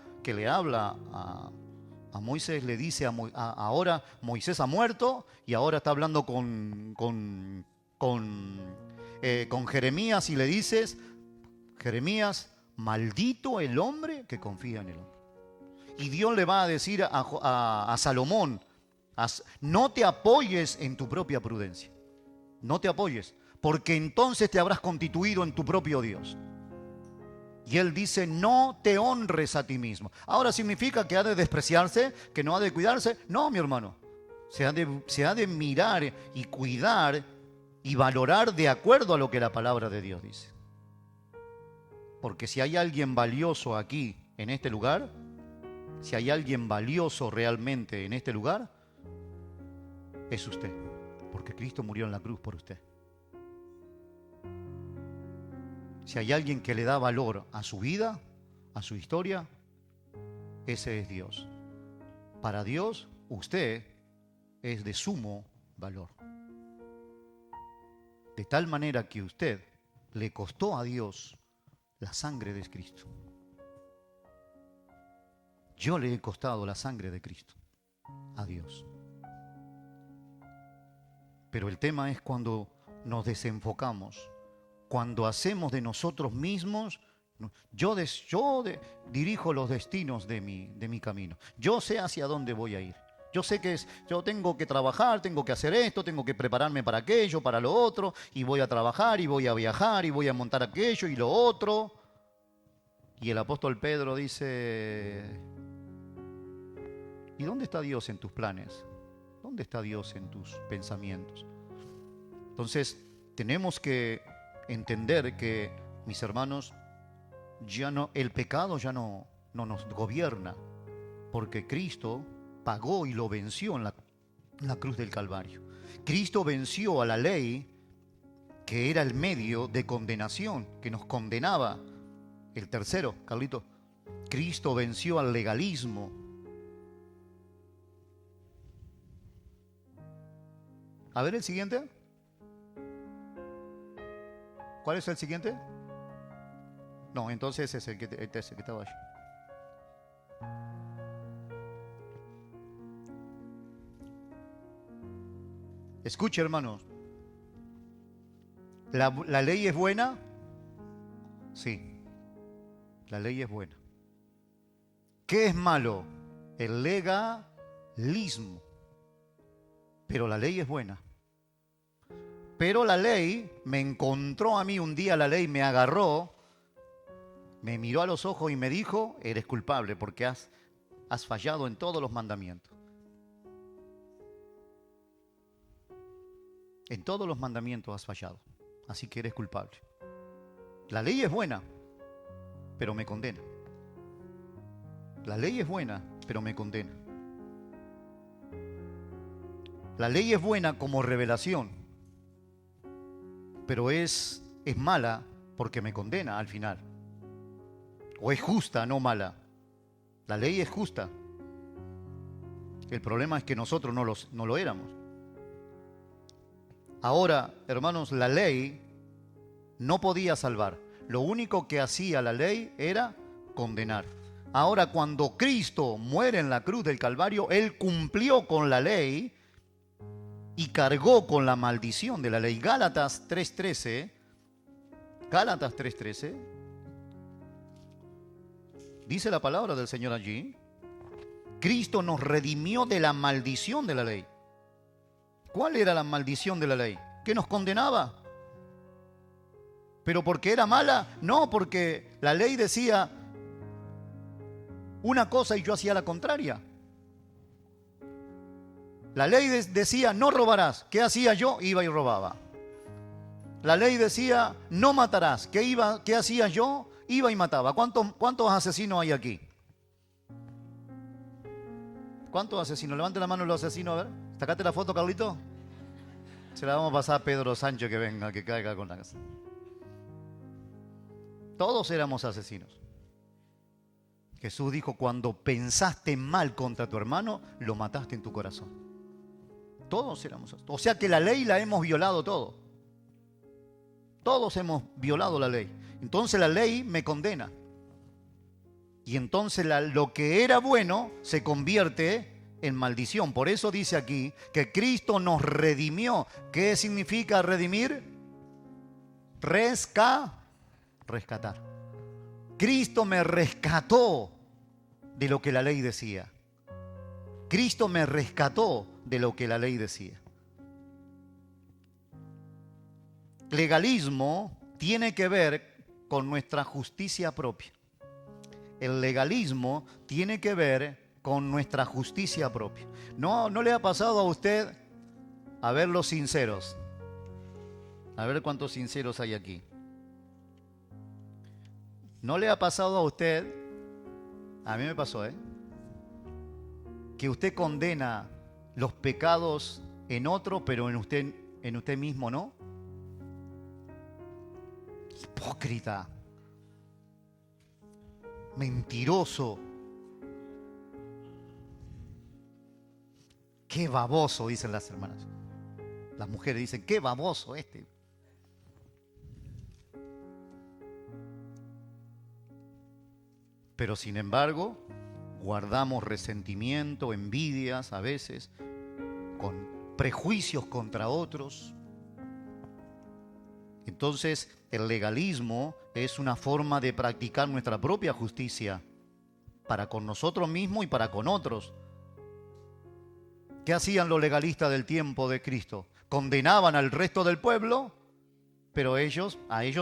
a Moisés, le dice ahora Moisés ha muerto y ahora está hablando con Jeremías y le dices, Jeremías, maldito el hombre que confía en el hombre. Y Dios le va a decir a Salomón, no te apoyes en tu propia prudencia. No te apoyes, porque entonces te habrás constituido en tu propio Dios. Y él dice, no te honres a ti mismo. Ahora, ¿significa que ha de despreciarse, que no ha de cuidarse? No, mi hermano. Se ha de mirar y cuidar y valorar de acuerdo a lo que la palabra de Dios dice. Porque si hay alguien valioso aquí, en este lugar, si hay alguien valioso realmente en este lugar, es usted. Porque Cristo murió en la cruz por usted. Si hay alguien que le da valor a su vida, a su historia, ese es Dios. Para Dios, usted es de sumo valor. De tal manera que usted le costó a Dios la sangre de Cristo. Yo le he costado la sangre de Cristo a Dios. Pero el tema es cuando nos desenfocamos, cuando hacemos de nosotros mismos. Yo dirijo los destinos de mi camino. Yo sé hacia dónde voy a ir. Yo sé que yo tengo que trabajar, tengo que hacer esto, tengo que prepararme para aquello, para lo otro, y voy a trabajar, y voy a viajar, y voy a montar aquello y lo otro. Y el apóstol Pedro dice, ¿y dónde está Dios en tus planes? ¿Dónde está Dios en tus pensamientos? Entonces, tenemos que entender que, mis hermanos, el pecado ya no nos gobierna, porque Cristo pagó y lo venció en la cruz del Calvario. Cristo venció a la ley, que era el medio de condenación, que nos condenaba. El tercero, Carlito, Cristo venció al legalismo. A ver el siguiente. ¿Cuál es el siguiente? No, entonces es el que estaba allí. Escuche, hermanos. ¿La ley es buena? Sí. La ley es buena. ¿Qué es malo? El legalismo. Pero la ley es buena. Pero la ley me encontró a mí un día, la ley me agarró, me miró a los ojos y me dijo, eres culpable porque has fallado en todos los mandamientos. En todos los mandamientos has fallado, así que eres culpable. La ley es buena, pero me condena. La ley es buena, pero me condena. La ley es buena como revelación, pero es mala porque me condena al final. O es justa, no mala. La ley es justa. El problema es que nosotros no lo éramos. Ahora, hermanos, la ley no podía salvar. Lo único que hacía la ley era condenar. Ahora, cuando Cristo muere en la cruz del Calvario, Él cumplió con la ley y cargó con la maldición de la ley. Gálatas 3:13. Gálatas 3:13. Dice la palabra del Señor allí. Cristo nos redimió de la maldición de la ley. ¿Cuál era la maldición de la ley? ¿Que nos condenaba? ¿Pero porque era mala? No, porque la ley decía una cosa y yo hacía la contraria. La ley decía no robarás. ¿Qué hacía yo? Iba y robaba. La ley decía no matarás. ¿Qué hacía yo? Iba y mataba. ¿Cuántos asesinos hay aquí? ¿Cuántos asesinos? Levante la mano los asesinos, a ver. Sacate la foto, Carlito. Se la vamos a pasar a Pedro Sánchez, que venga, que caiga con la casa. Todos éramos asesinos. Jesús dijo, cuando pensaste mal contra tu hermano, lo mataste en tu corazón. Todos éramos asesinos. O sea que la ley la hemos violado todo. Todos hemos violado la ley. Entonces la ley me condena. Y entonces lo que era bueno se convierte en maldición. Por eso dice aquí que Cristo nos redimió. ¿Qué significa redimir? Rescatar. Cristo me rescató de lo que la ley decía. Cristo me rescató de lo que la ley decía. Legalismo tiene que ver con nuestra justicia propia. El legalismo tiene que ver con nuestra justicia propia. ¿No le ha pasado a usted, a ver los sinceros? A ver cuántos sinceros hay aquí. ¿No le ha pasado a usted? A mí me pasó, que usted condena los pecados en otro, pero en usted mismo no. Hipócrita, mentiroso, qué baboso, dicen las hermanas. Las mujeres dicen, qué baboso este. Pero sin embargo, guardamos resentimiento, envidias a veces, con prejuicios contra otros. Entonces, el legalismo es una forma de practicar nuestra propia justicia para con nosotros mismos y para con otros. ¿Qué hacían los legalistas del tiempo de Cristo? Condenaban al resto del pueblo, pero a ellos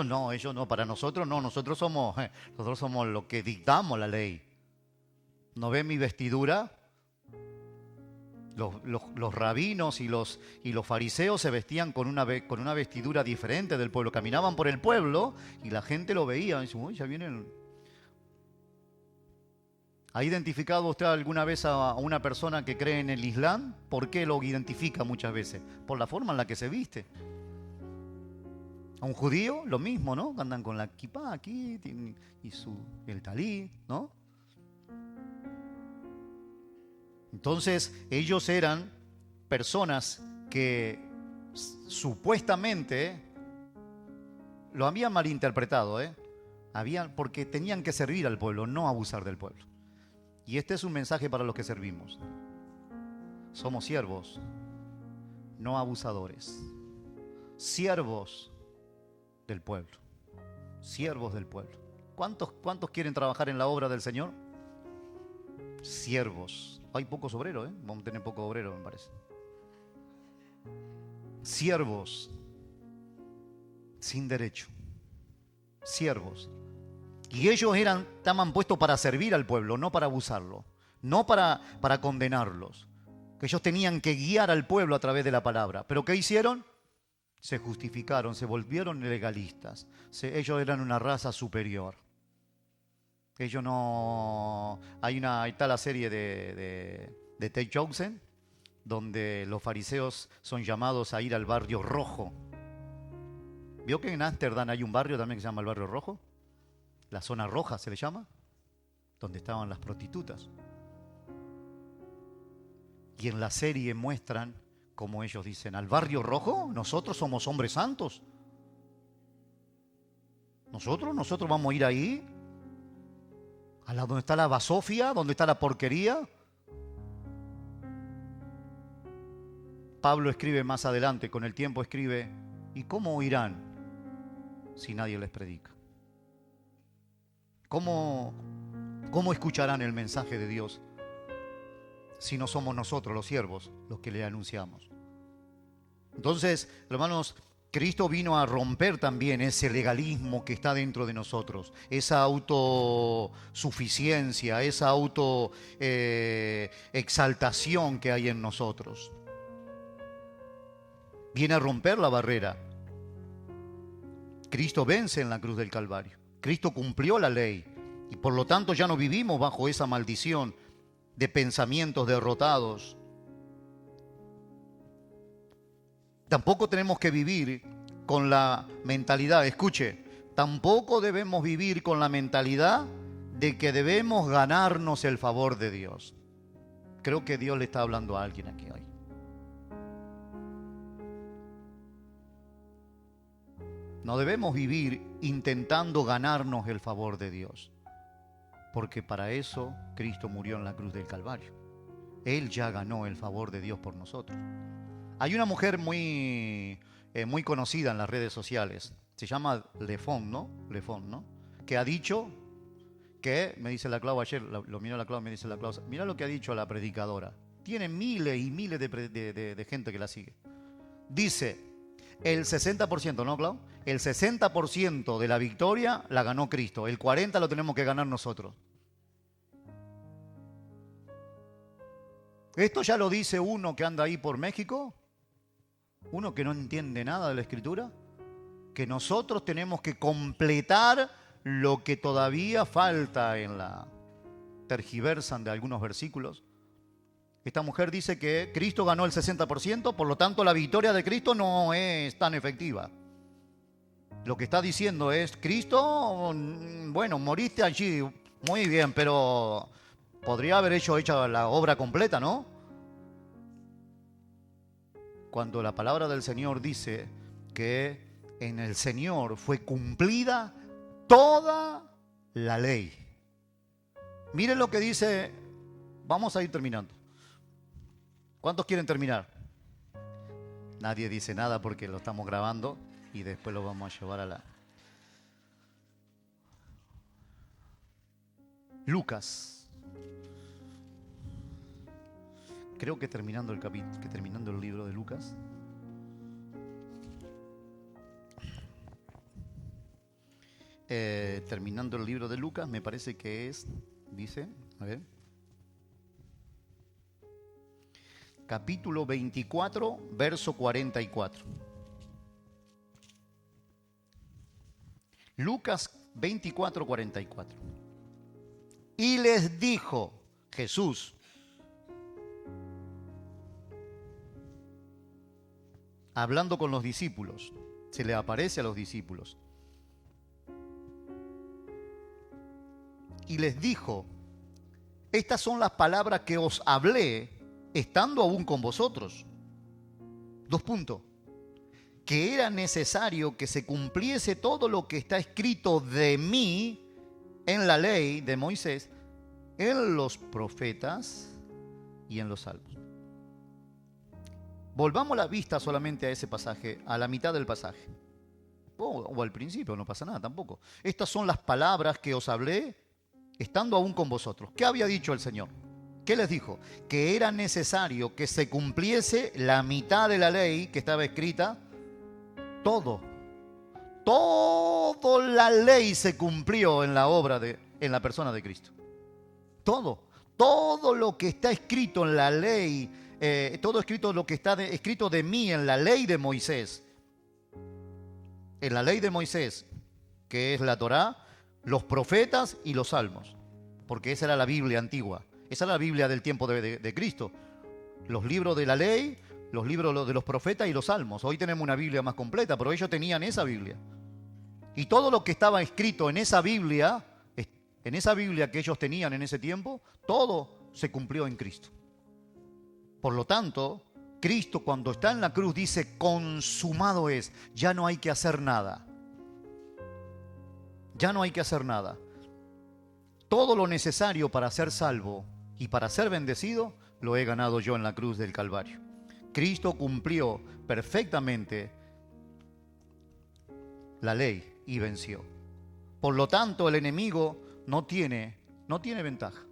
no, para nosotros no, nosotros somos los que dictamos la ley. ¿No ven mi vestidura? Los rabinos y los fariseos se vestían con una vestidura diferente del pueblo. Caminaban por el pueblo y la gente lo veía. Y dice, uy, ya vienen. ¿Ha identificado usted alguna vez a una persona que cree en el Islam? ¿Por qué lo identifica muchas veces? Por la forma en la que se viste. A un judío, lo mismo, ¿no? Andan con la kipá aquí y el talí, ¿no? Entonces, ellos eran personas que supuestamente lo habían malinterpretado, porque tenían que servir al pueblo, no abusar del pueblo. Y este es un mensaje para los que servimos. Somos siervos, no abusadores. Siervos del pueblo. Siervos del pueblo. ¿Cuántos quieren trabajar en la obra del Señor? Siervos. Hay pocos obreros, Vamos a tener pocos obreros, me parece. Siervos. Sin derecho. Siervos. Y ellos estaban puestos para servir al pueblo, no para abusarlo, no para condenarlos. Que ellos tenían que guiar al pueblo a través de la palabra. ¿Pero qué hicieron? Se justificaron, se volvieron legalistas. Ellos eran una raza superior. Ellos no... Ahí está la serie de Ted Johnson, donde los fariseos son llamados a ir al barrio rojo. ¿Vio que en Ámsterdam hay un barrio también que se llama el barrio rojo? La zona roja se le llama, donde estaban las prostitutas. Y en la serie muestran como ellos dicen, ¿al barrio rojo? ¿Nosotros somos hombres santos? ¿Nosotros vamos a ir ahí? ¿A donde está la basofia? ¿Donde está la porquería? Pablo escribe más adelante, con el tiempo escribe, ¿y cómo irán si nadie les predica? ¿Cómo escucharán el mensaje de Dios si no somos nosotros los siervos los que le anunciamos? Entonces, hermanos, Cristo vino a romper también ese legalismo que está dentro de nosotros, esa autosuficiencia, esa exaltación que hay en nosotros. Viene a romper la barrera. Cristo vence en la cruz del Calvario. Cristo cumplió la ley y por lo tanto ya no vivimos bajo esa maldición de pensamientos derrotados. Tampoco tenemos que vivir con la mentalidad, escuche, tampoco debemos vivir con la mentalidad de que debemos ganarnos el favor de Dios. Creo que Dios le está hablando a alguien aquí hoy. No debemos vivir intentando ganarnos el favor de Dios, porque para eso Cristo murió en la cruz del Calvario. Él ya ganó el favor de Dios por nosotros. Hay una mujer muy conocida en las redes sociales, se llama Le Fon, ¿no? Que ha dicho ¿Qué? Me dice la Clau ayer, lo miró la Clau, me dice la Clau, mira lo que ha dicho la predicadora. Tiene miles y miles de gente que la sigue. Dice, el 60%, ¿no, Clau? El 60% de la victoria la ganó Cristo. El 40% lo tenemos que ganar nosotros. Esto ya lo dice uno que anda ahí por México, uno que no entiende nada de la Escritura, que nosotros tenemos que completar lo que todavía falta en la tergiversan de algunos versículos. Esta mujer dice que Cristo ganó el 60%, por lo tanto la victoria de Cristo no es tan efectiva. Lo que está diciendo es, Cristo, bueno, moriste allí, muy bien, pero podría haber hecho la obra completa, ¿no? Cuando la palabra del Señor dice que en el Señor fue cumplida toda la ley. Miren lo que dice, vamos a ir terminando. ¿Cuántos quieren terminar? Nadie dice nada porque lo estamos grabando y después lo vamos a llevar a la... Lucas. Creo que terminando el libro de Lucas. Terminando el libro de Lucas, me parece que es, dice, a ver, capítulo 24, verso 44. Lucas 24, 44. Y les dijo Jesús, hablando con los discípulos, se le aparece a los discípulos, y les dijo, estas son las palabras que os hablé estando aún con vosotros. 2 puntos. Que era necesario que se cumpliese todo lo que está escrito de mí en la ley de Moisés, en los profetas y en los salmos. Volvamos la vista solamente a ese pasaje, a la mitad del pasaje. O al principio, no pasa nada tampoco. Estas son las palabras que os hablé estando aún con vosotros. ¿Qué había dicho el Señor? ¿Qué les dijo? Que era necesario que se cumpliese la mitad de la ley que estaba escrita. Toda la ley se cumplió en la obra en la persona de Cristo. Todo lo que está escrito en la ley, todo escrito lo que está escrito de mí en la ley de Moisés. En la ley de Moisés, que es la Torá, los profetas y los salmos, porque esa era la Biblia antigua, esa era la Biblia del tiempo de Cristo. Los libros de la ley, los libros de los profetas y los salmos. Hoy tenemos una Biblia más completa, pero ellos tenían esa Biblia. Y todo lo que estaba escrito en esa Biblia que ellos tenían en ese tiempo, todo se cumplió en Cristo. Por lo tanto, Cristo cuando está en la cruz dice, consumado es, ya no hay que hacer nada. Ya no hay que hacer nada. Todo lo necesario para ser salvo y para ser bendecido, lo he ganado yo en la cruz del Calvario. Cristo cumplió perfectamente la ley y venció. Por lo tanto, el enemigo no tiene ventaja.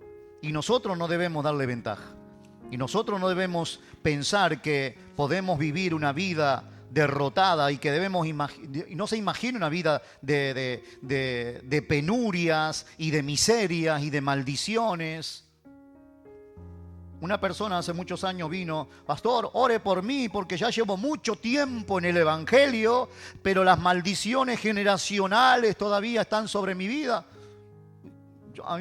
Y nosotros no debemos darle ventaja. Y nosotros no debemos pensar que podemos vivir una vida derrotada y que debemos no se imagine una vida de penurias y de miserias y de maldiciones. Una persona hace muchos años vino, pastor, ore por mí porque ya llevo mucho tiempo en el Evangelio, pero las maldiciones generacionales todavía están sobre mi vida. A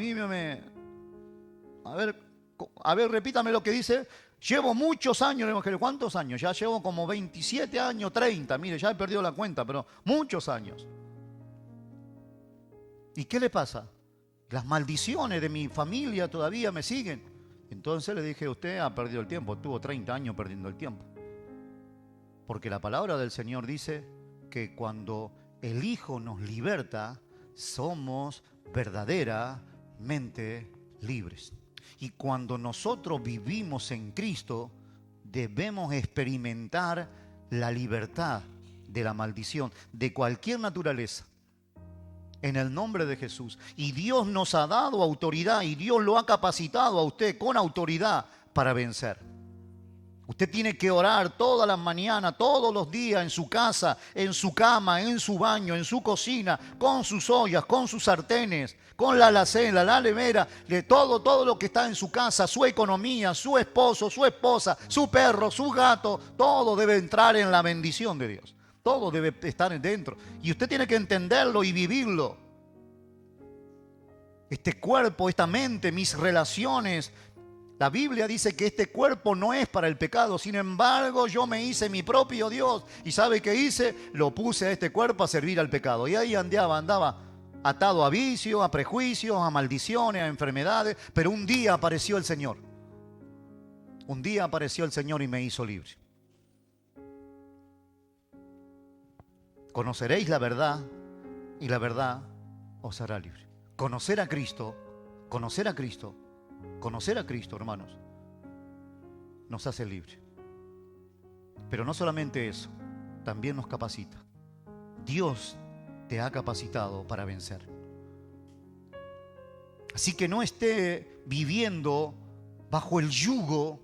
ver, repítame lo que dice. Llevo muchos años en el Evangelio. ¿Cuántos años? Ya llevo como 27 años, 30. Mire, ya he perdido la cuenta, pero muchos años. ¿Y qué le pasa? Las maldiciones de mi familia todavía me siguen. Entonces le dije, usted ha perdido el tiempo. Tuvo 30 años perdiendo el tiempo. Porque la palabra del Señor dice que cuando el Hijo nos liberta, somos verdaderamente libres. Y cuando nosotros vivimos en Cristo, debemos experimentar la libertad de la maldición, de cualquier naturaleza. en el nombre de Jesús. Y Dios nos ha dado autoridad y Dios lo ha capacitado a usted con autoridad para vencer. Usted tiene que orar todas las mañanas, todos los días, en su casa, en su cama, en su baño, en su cocina, con sus ollas, con sus sartenes, con la alacena, la nevera, de todo lo que está en su casa, su economía, su esposo, su esposa, su perro, su gato, todo debe entrar en la bendición de Dios. Todo debe estar dentro. Y usted tiene que entenderlo y vivirlo. Este cuerpo, esta mente, mis relaciones. La Biblia dice que este cuerpo no es para el pecado. Sin embargo, yo me hice mi propio Dios. ¿Y sabe qué hice? Lo puse a este cuerpo a servir al pecado. Y ahí andaba atado a vicios, a prejuicios, a maldiciones, a enfermedades. Pero un día apareció el Señor. Un día apareció el Señor y me hizo libre. Conoceréis la verdad y la verdad os hará libre. Conocer a Cristo, hermanos, nos hace libre. Pero no solamente eso, también nos capacita. Dios te ha capacitado para vencer. Así que no esté viviendo bajo el yugo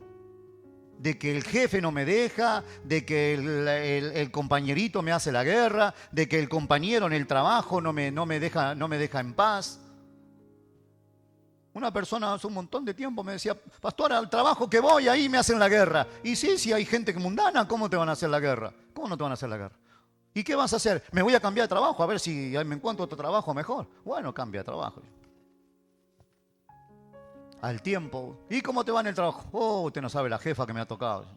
de que el jefe no me deja, de que el compañerito me hace la guerra, de que el compañero en el trabajo no me deja en paz. Una persona hace un montón de tiempo me decía: pastor, al trabajo que voy, ahí me hacen la guerra. Y sí, si hay gente mundana, ¿cómo te van a hacer la guerra? ¿Cómo no te van a hacer la guerra? ¿Y qué vas a hacer? Me voy a cambiar de trabajo, a ver si me encuentro otro trabajo mejor. Bueno, cambia de trabajo. Al tiempo: ¿y cómo te va en el trabajo? Oh, usted no sabe la jefa que me ha tocado.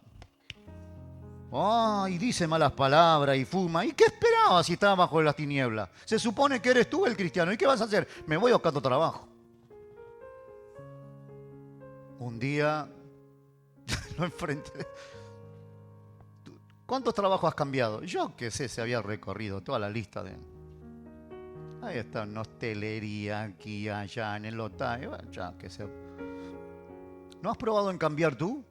Y dice malas palabras y fuma. ¿Y qué esperaba si estaba bajo las tinieblas? Se supone que eres tú el cristiano. ¿Y qué vas a hacer? Me voy a buscar otro trabajo. Un día lo enfrenté. ¿Cuántos trabajos has cambiado? Yo qué sé, se había recorrido toda la lista de... Ahí está, en hostelería, aquí, allá, en el hotel, ya, qué sé. ¿No has probado en cambiar tú?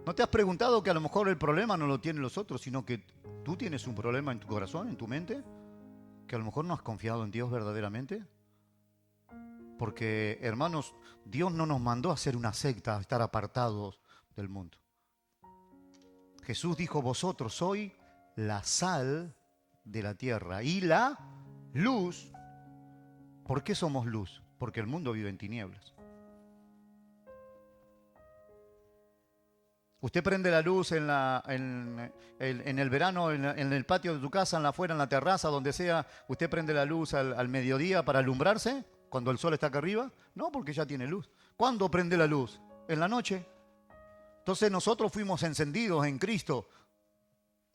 ¿No te has preguntado que a lo mejor el problema no lo tienen los otros, sino que tú tienes un problema en tu corazón, en tu mente? ¿Que a lo mejor no has confiado en Dios verdaderamente? Porque, hermanos, Dios no nos mandó a ser una secta, a estar apartados del mundo. Jesús dijo: vosotros sois la sal de la tierra y la luz. ¿Por qué somos luz? Porque el mundo vive en tinieblas. Usted prende la luz en el verano, en el patio de tu casa, afuera, en la terraza, donde sea. Usted prende la luz al mediodía para alumbrarse, cuando el sol está acá arriba. No, porque ya tiene luz. ¿Cuándo prende la luz? En la noche. Entonces nosotros fuimos encendidos en Cristo.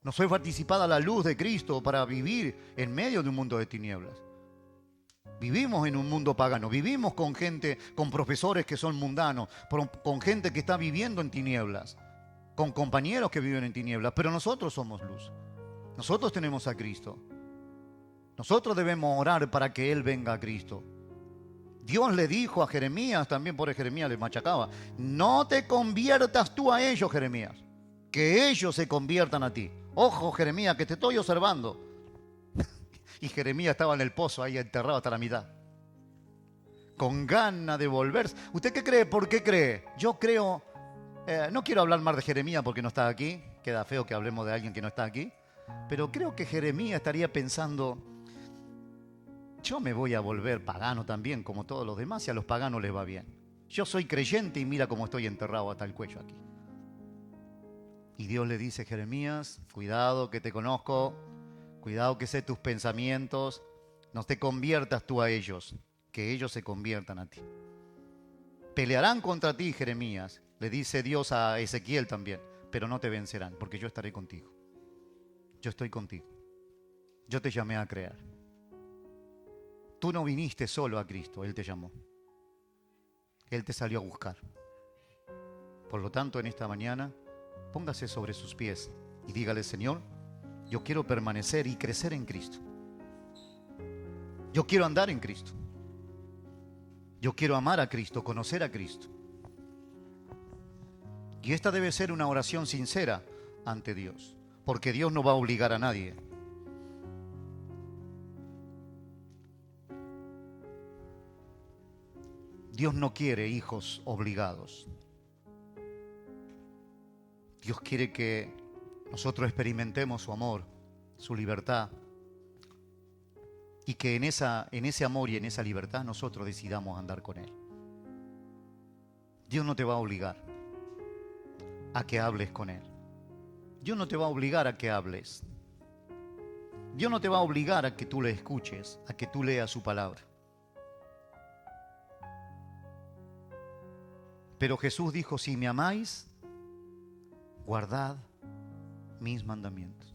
Nos fue participada la luz de Cristo para vivir en medio de un mundo de tinieblas. Vivimos en un mundo pagano, vivimos con gente, con profesores que son mundanos, con gente que está viviendo en tinieblas, con compañeros que viven en tinieblas, pero nosotros somos luz. Nosotros tenemos a Cristo. Nosotros debemos orar para que Él venga a Cristo. Dios le dijo a Jeremías, también por Jeremías le machacaba: no te conviertas tú a ellos, Jeremías, que ellos se conviertan a ti. Ojo, Jeremías, que te estoy observando. Y Jeremías estaba en el pozo ahí enterrado hasta la mitad, con ganas de volverse. ¿Usted qué cree? ¿Por qué cree? Yo creo, no quiero hablar más de Jeremías porque no está aquí. Queda feo que hablemos de alguien que no está aquí. Pero creo que Jeremías estaría pensando: yo me voy a volver pagano también, como todos los demás, y a los paganos les va bien. Yo soy creyente y mira cómo estoy enterrado hasta el cuello aquí. Y Dios le dice: Jeremías, cuidado que te conozco, cuidado que sé tus pensamientos, no te conviertas tú a ellos, que ellos se conviertan a ti. Pelearán contra ti, Jeremías, le dice Dios a Ezequiel también, pero no te vencerán, porque yo estaré contigo. Yo estoy contigo. Yo te llamé a crear. Tú no viniste solo a Cristo, Él te llamó. Él te salió a buscar. Por lo tanto, en esta mañana, póngase sobre sus pies y dígale: Señor, yo quiero permanecer y crecer en Cristo. Yo quiero andar en Cristo. Yo quiero amar a Cristo, conocer a Cristo. Y esta debe ser una oración sincera ante Dios, porque Dios no va a obligar a nadie. Dios no quiere hijos obligados. Dios quiere que nosotros experimentemos su amor, su libertad, y que en ese amor y en esa libertad nosotros decidamos andar con Él. Dios no te va a obligar a que hables con Él. Dios no te va a obligar a que hables. Dios no te va a obligar a que tú le escuches, a que tú leas su palabra. Pero Jesús dijo, si me amáis, guardad mis mandamientos.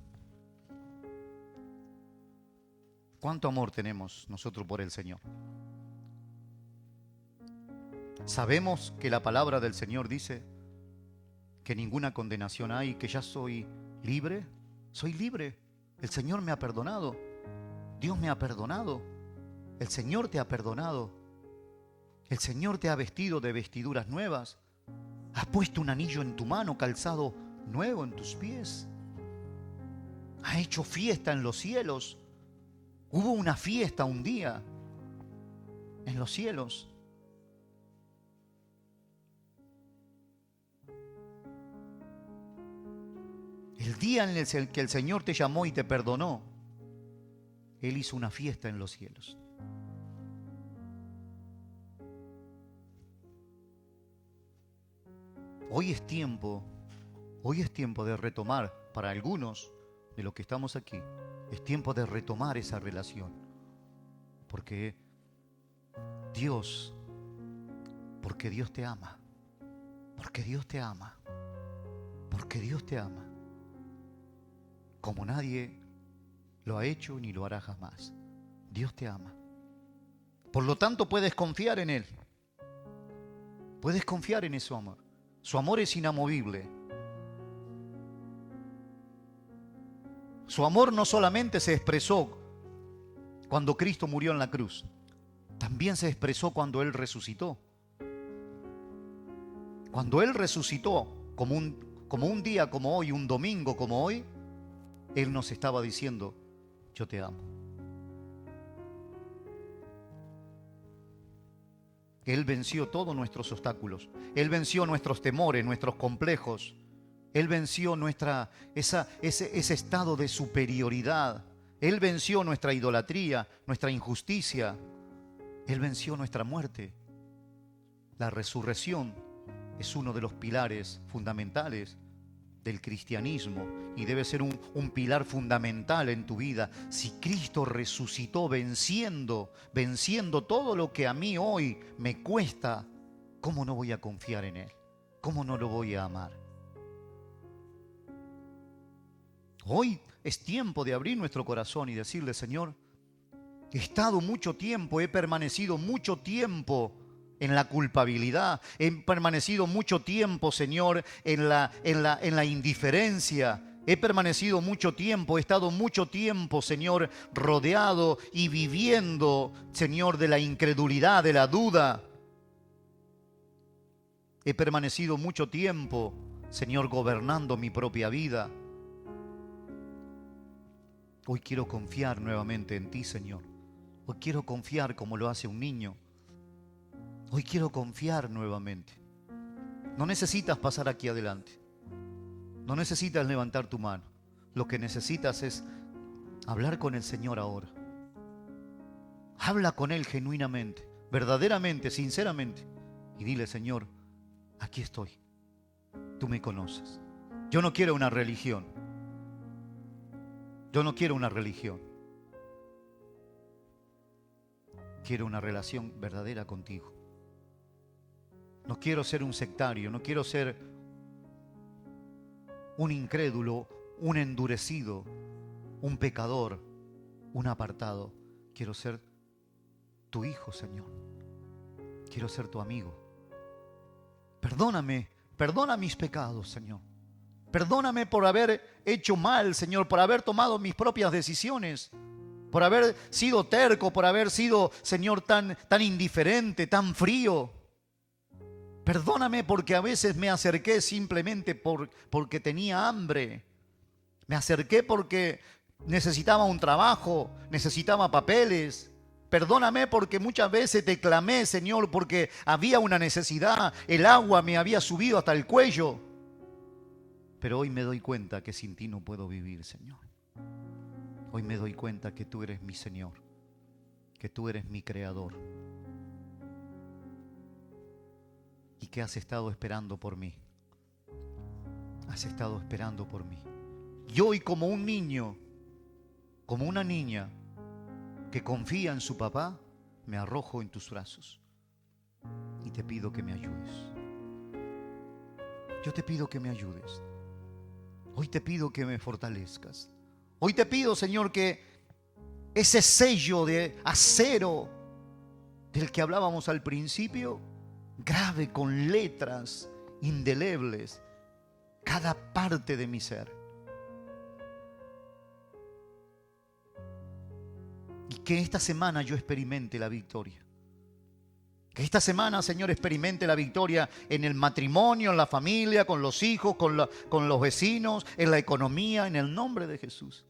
¿Cuánto amor tenemos nosotros por el Señor? Sabemos que la palabra del Señor dice que ninguna condenación hay, que ya soy libre. Soy libre. El Señor me ha perdonado. Dios me ha perdonado. El Señor te ha perdonado. El Señor te ha vestido de vestiduras nuevas. Has puesto un anillo en tu mano, calzado nuevo en tus pies. Ha hecho fiesta en los cielos. Hubo una fiesta un día en los cielos. El día en el que el Señor te llamó y te perdonó, Él hizo una fiesta en los cielos. Hoy es tiempo de retomar, para algunos de los que estamos aquí, es tiempo de retomar esa relación. Porque Dios te ama. Porque Dios te ama. Porque Dios te ama. Como nadie lo ha hecho ni lo hará jamás. Dios te ama. Por lo tanto, puedes confiar en Él. Puedes confiar en ese amor. Su amor es inamovible. Su amor no solamente se expresó cuando Cristo murió en la cruz, también se expresó cuando Él resucitó. Cuando Él resucitó, como un día como hoy, un domingo como hoy, Él nos estaba diciendo, yo te amo. Él venció todos nuestros obstáculos. Él venció nuestros temores, nuestros complejos. Él venció ese estado de superioridad. Él venció nuestra idolatría, nuestra injusticia. Él venció nuestra muerte. La resurrección es uno de los pilares fundamentales del cristianismo y debe ser un pilar fundamental en tu vida. Si Cristo resucitó venciendo todo lo que a mí hoy me cuesta, ¿cómo no voy a confiar en Él? ¿Cómo no lo voy a amar? Hoy es tiempo de abrir nuestro corazón y decirle, Señor, he estado mucho tiempo, he permanecido mucho tiempo en la culpabilidad, he permanecido mucho tiempo, Señor, en la indiferencia, he permanecido mucho tiempo, he estado mucho tiempo, Señor, rodeado y viviendo, Señor, de la incredulidad, de la duda. He permanecido mucho tiempo, Señor, gobernando mi propia vida. Hoy quiero confiar nuevamente en ti, Señor. Hoy quiero confiar como lo hace un niño. Hoy quiero confiar nuevamente. No necesitas pasar aquí adelante. No necesitas levantar tu mano. Lo que necesitas es hablar con el Señor ahora. Habla con Él genuinamente, verdaderamente, sinceramente. Y dile, Señor, aquí estoy. Tú me conoces. Yo no quiero una religión. Yo no quiero una religión. Quiero una relación verdadera contigo. No quiero ser un sectario, no quiero ser un incrédulo, un endurecido, un pecador, un apartado. Quiero ser tu hijo, Señor. Quiero ser tu amigo. Perdóname, perdona mis pecados, Señor. Perdóname por haber hecho mal, Señor, por haber tomado mis propias decisiones, por haber sido terco, por haber sido, Señor, tan indiferente, tan frío. Perdóname porque a veces me acerqué simplemente porque tenía hambre. Me acerqué porque necesitaba un trabajo, necesitaba papeles. Perdóname porque muchas veces te clamé, Señor, porque había una necesidad. El agua me había subido hasta el cuello. Pero hoy me doy cuenta que sin ti no puedo vivir, Señor. Hoy me doy cuenta que tú eres mi Señor, que tú eres mi Creador y que has estado esperando por mí. Has estado esperando por mí. Y hoy, como un niño, como una niña que confía en su papá, me arrojo en tus brazos y te pido que me ayudes. Yo te pido que me ayudes. Hoy te pido que me fortalezcas. Hoy te pido, Señor, que ese sello de acero del que hablábamos al principio, grabe con letras indelebles cada parte de mi ser. Y que esta semana yo experimente la victoria. Que esta semana, Señor, experimente la victoria en el matrimonio, en la familia, con los hijos, con los vecinos, en la economía, en el nombre de Jesús.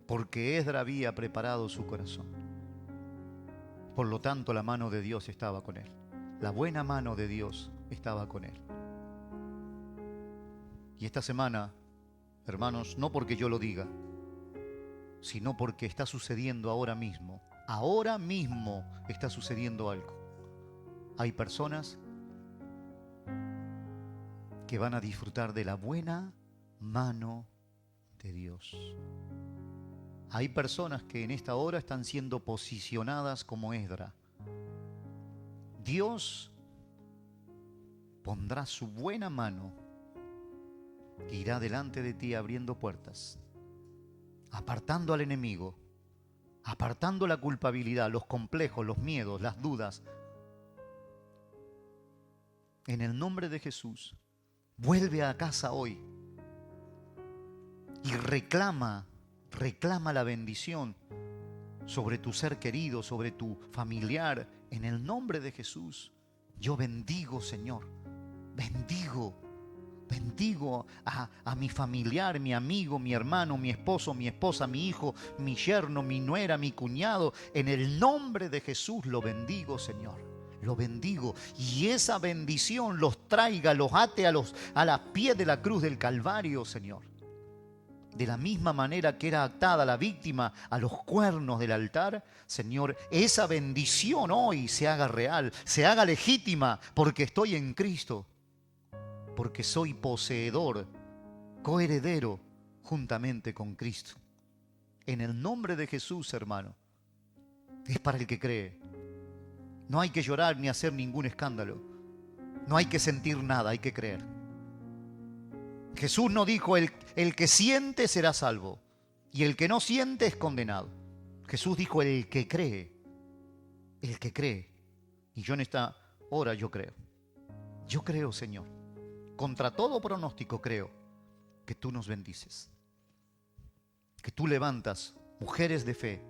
Porque Esdras había preparado su corazón. Por lo tanto, la mano de Dios estaba con él. La buena mano de Dios estaba con él. Y esta semana, hermanos, no porque yo lo diga, sino porque está sucediendo ahora mismo. Ahora mismo está sucediendo algo. Hay personas que van a disfrutar de la buena mano de Dios. Hay personas que en esta hora están siendo posicionadas como Esdras. Dios pondrá su buena mano que irá delante de ti abriendo puertas, apartando al enemigo, apartando la culpabilidad, los complejos, los miedos, las dudas. En el nombre de Jesús, vuelve a casa hoy y reclama la bendición sobre tu ser querido, sobre tu familiar. En el nombre de Jesús, yo bendigo, Señor, bendigo a mi familiar, mi amigo, mi hermano, mi esposo, mi esposa, mi hijo, mi yerno, mi nuera, mi cuñado. En el nombre de Jesús lo bendigo, Señor. Lo bendigo. Y esa bendición los traiga, los ate a los pies de la cruz del Calvario, Señor. De la misma manera que era atada la víctima a los cuernos del altar, Señor, esa bendición hoy se haga real, se haga legítima, porque estoy en Cristo. Porque soy poseedor, coheredero, juntamente con Cristo. En el nombre de Jesús, hermano, es para el que cree. No hay que llorar ni hacer ningún escándalo. No hay que sentir nada, hay que creer. Jesús no dijo, el que siente será salvo, y el que no siente es condenado. Jesús dijo, el que cree. El que cree. Y yo en esta hora yo creo. Yo creo, Señor. Contra todo pronóstico creo que tú nos bendices, que tú levantas mujeres de fe,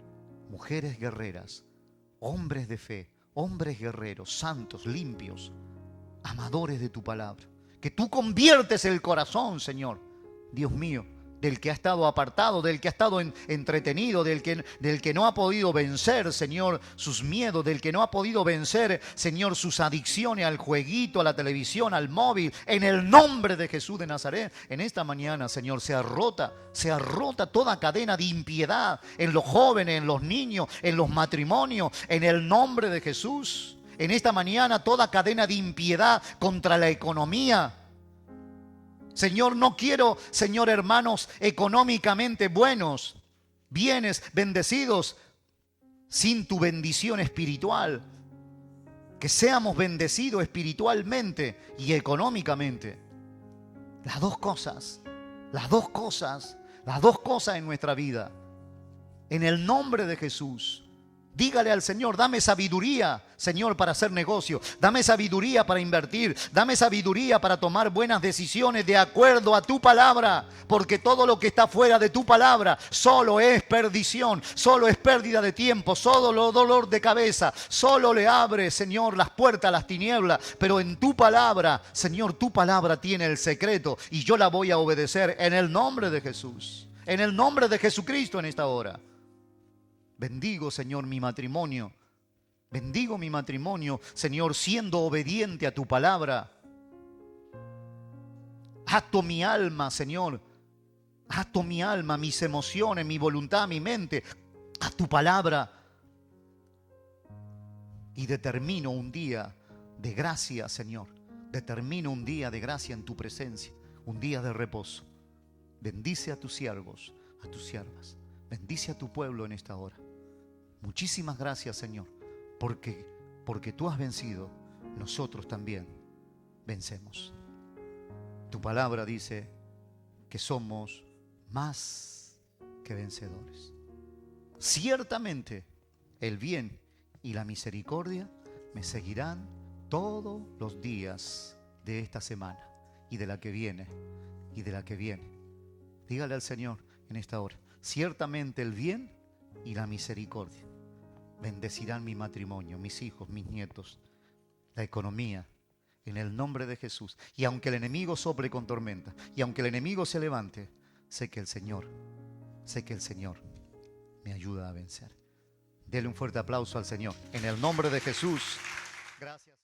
mujeres guerreras, hombres de fe, hombres guerreros, santos, limpios, amadores de tu palabra, que tú conviertes el corazón, Señor, Dios mío, del que ha estado apartado, del que ha estado entretenido, del que no ha podido vencer, Señor, sus miedos, del que no ha podido vencer, Señor, sus adicciones al jueguito, a la televisión, al móvil. En el nombre de Jesús de Nazaret, en esta mañana, Señor, se rota toda cadena de impiedad en los jóvenes, en los niños, en los matrimonios, en el nombre de Jesús. En esta mañana, toda cadena de impiedad contra la economía. Señor, no quiero, Señor, hermanos, económicamente buenos, bienes, bendecidos, sin tu bendición espiritual. Que seamos bendecidos espiritualmente y económicamente. Las dos cosas en nuestra vida. En el nombre de Jesús. Dígale al Señor, dame sabiduría, Señor, para hacer negocio. Dame sabiduría para invertir. Dame sabiduría para tomar buenas decisiones de acuerdo a tu palabra. Porque todo lo que está fuera de tu palabra solo es perdición, solo es pérdida de tiempo, solo dolor de cabeza. Solo le abre, Señor, las puertas a las tinieblas. Pero en tu palabra, Señor, tu palabra tiene el secreto y yo la voy a obedecer en el nombre de Jesús. En el nombre de Jesucristo en esta hora. Bendigo, Señor, mi matrimonio. Bendigo mi matrimonio, Señor, siendo obediente a tu palabra. Ato mi alma, Señor. Ato mi alma, mis emociones, mi voluntad, mi mente a tu palabra. Y determino un día de gracia, Señor. Determino un día de gracia en tu presencia. Un día de reposo. Bendice a tus siervos, a tus siervas. Bendice a tu pueblo en esta hora. Muchísimas gracias, Señor. Porque tú has vencido, nosotros también vencemos. Tu palabra dice que somos más que vencedores. Ciertamente el bien y la misericordia me seguirán todos los días de esta semana y de la que viene y de la que viene. Dígale al Señor en esta hora, ciertamente el bien y la misericordia bendecirán mi matrimonio, mis hijos, mis nietos, la economía, en el nombre de Jesús. Y aunque el enemigo sople con tormenta, y aunque el enemigo se levante, sé que el Señor me ayuda a vencer. Dele un fuerte aplauso al Señor. En el nombre de Jesús. Gracias.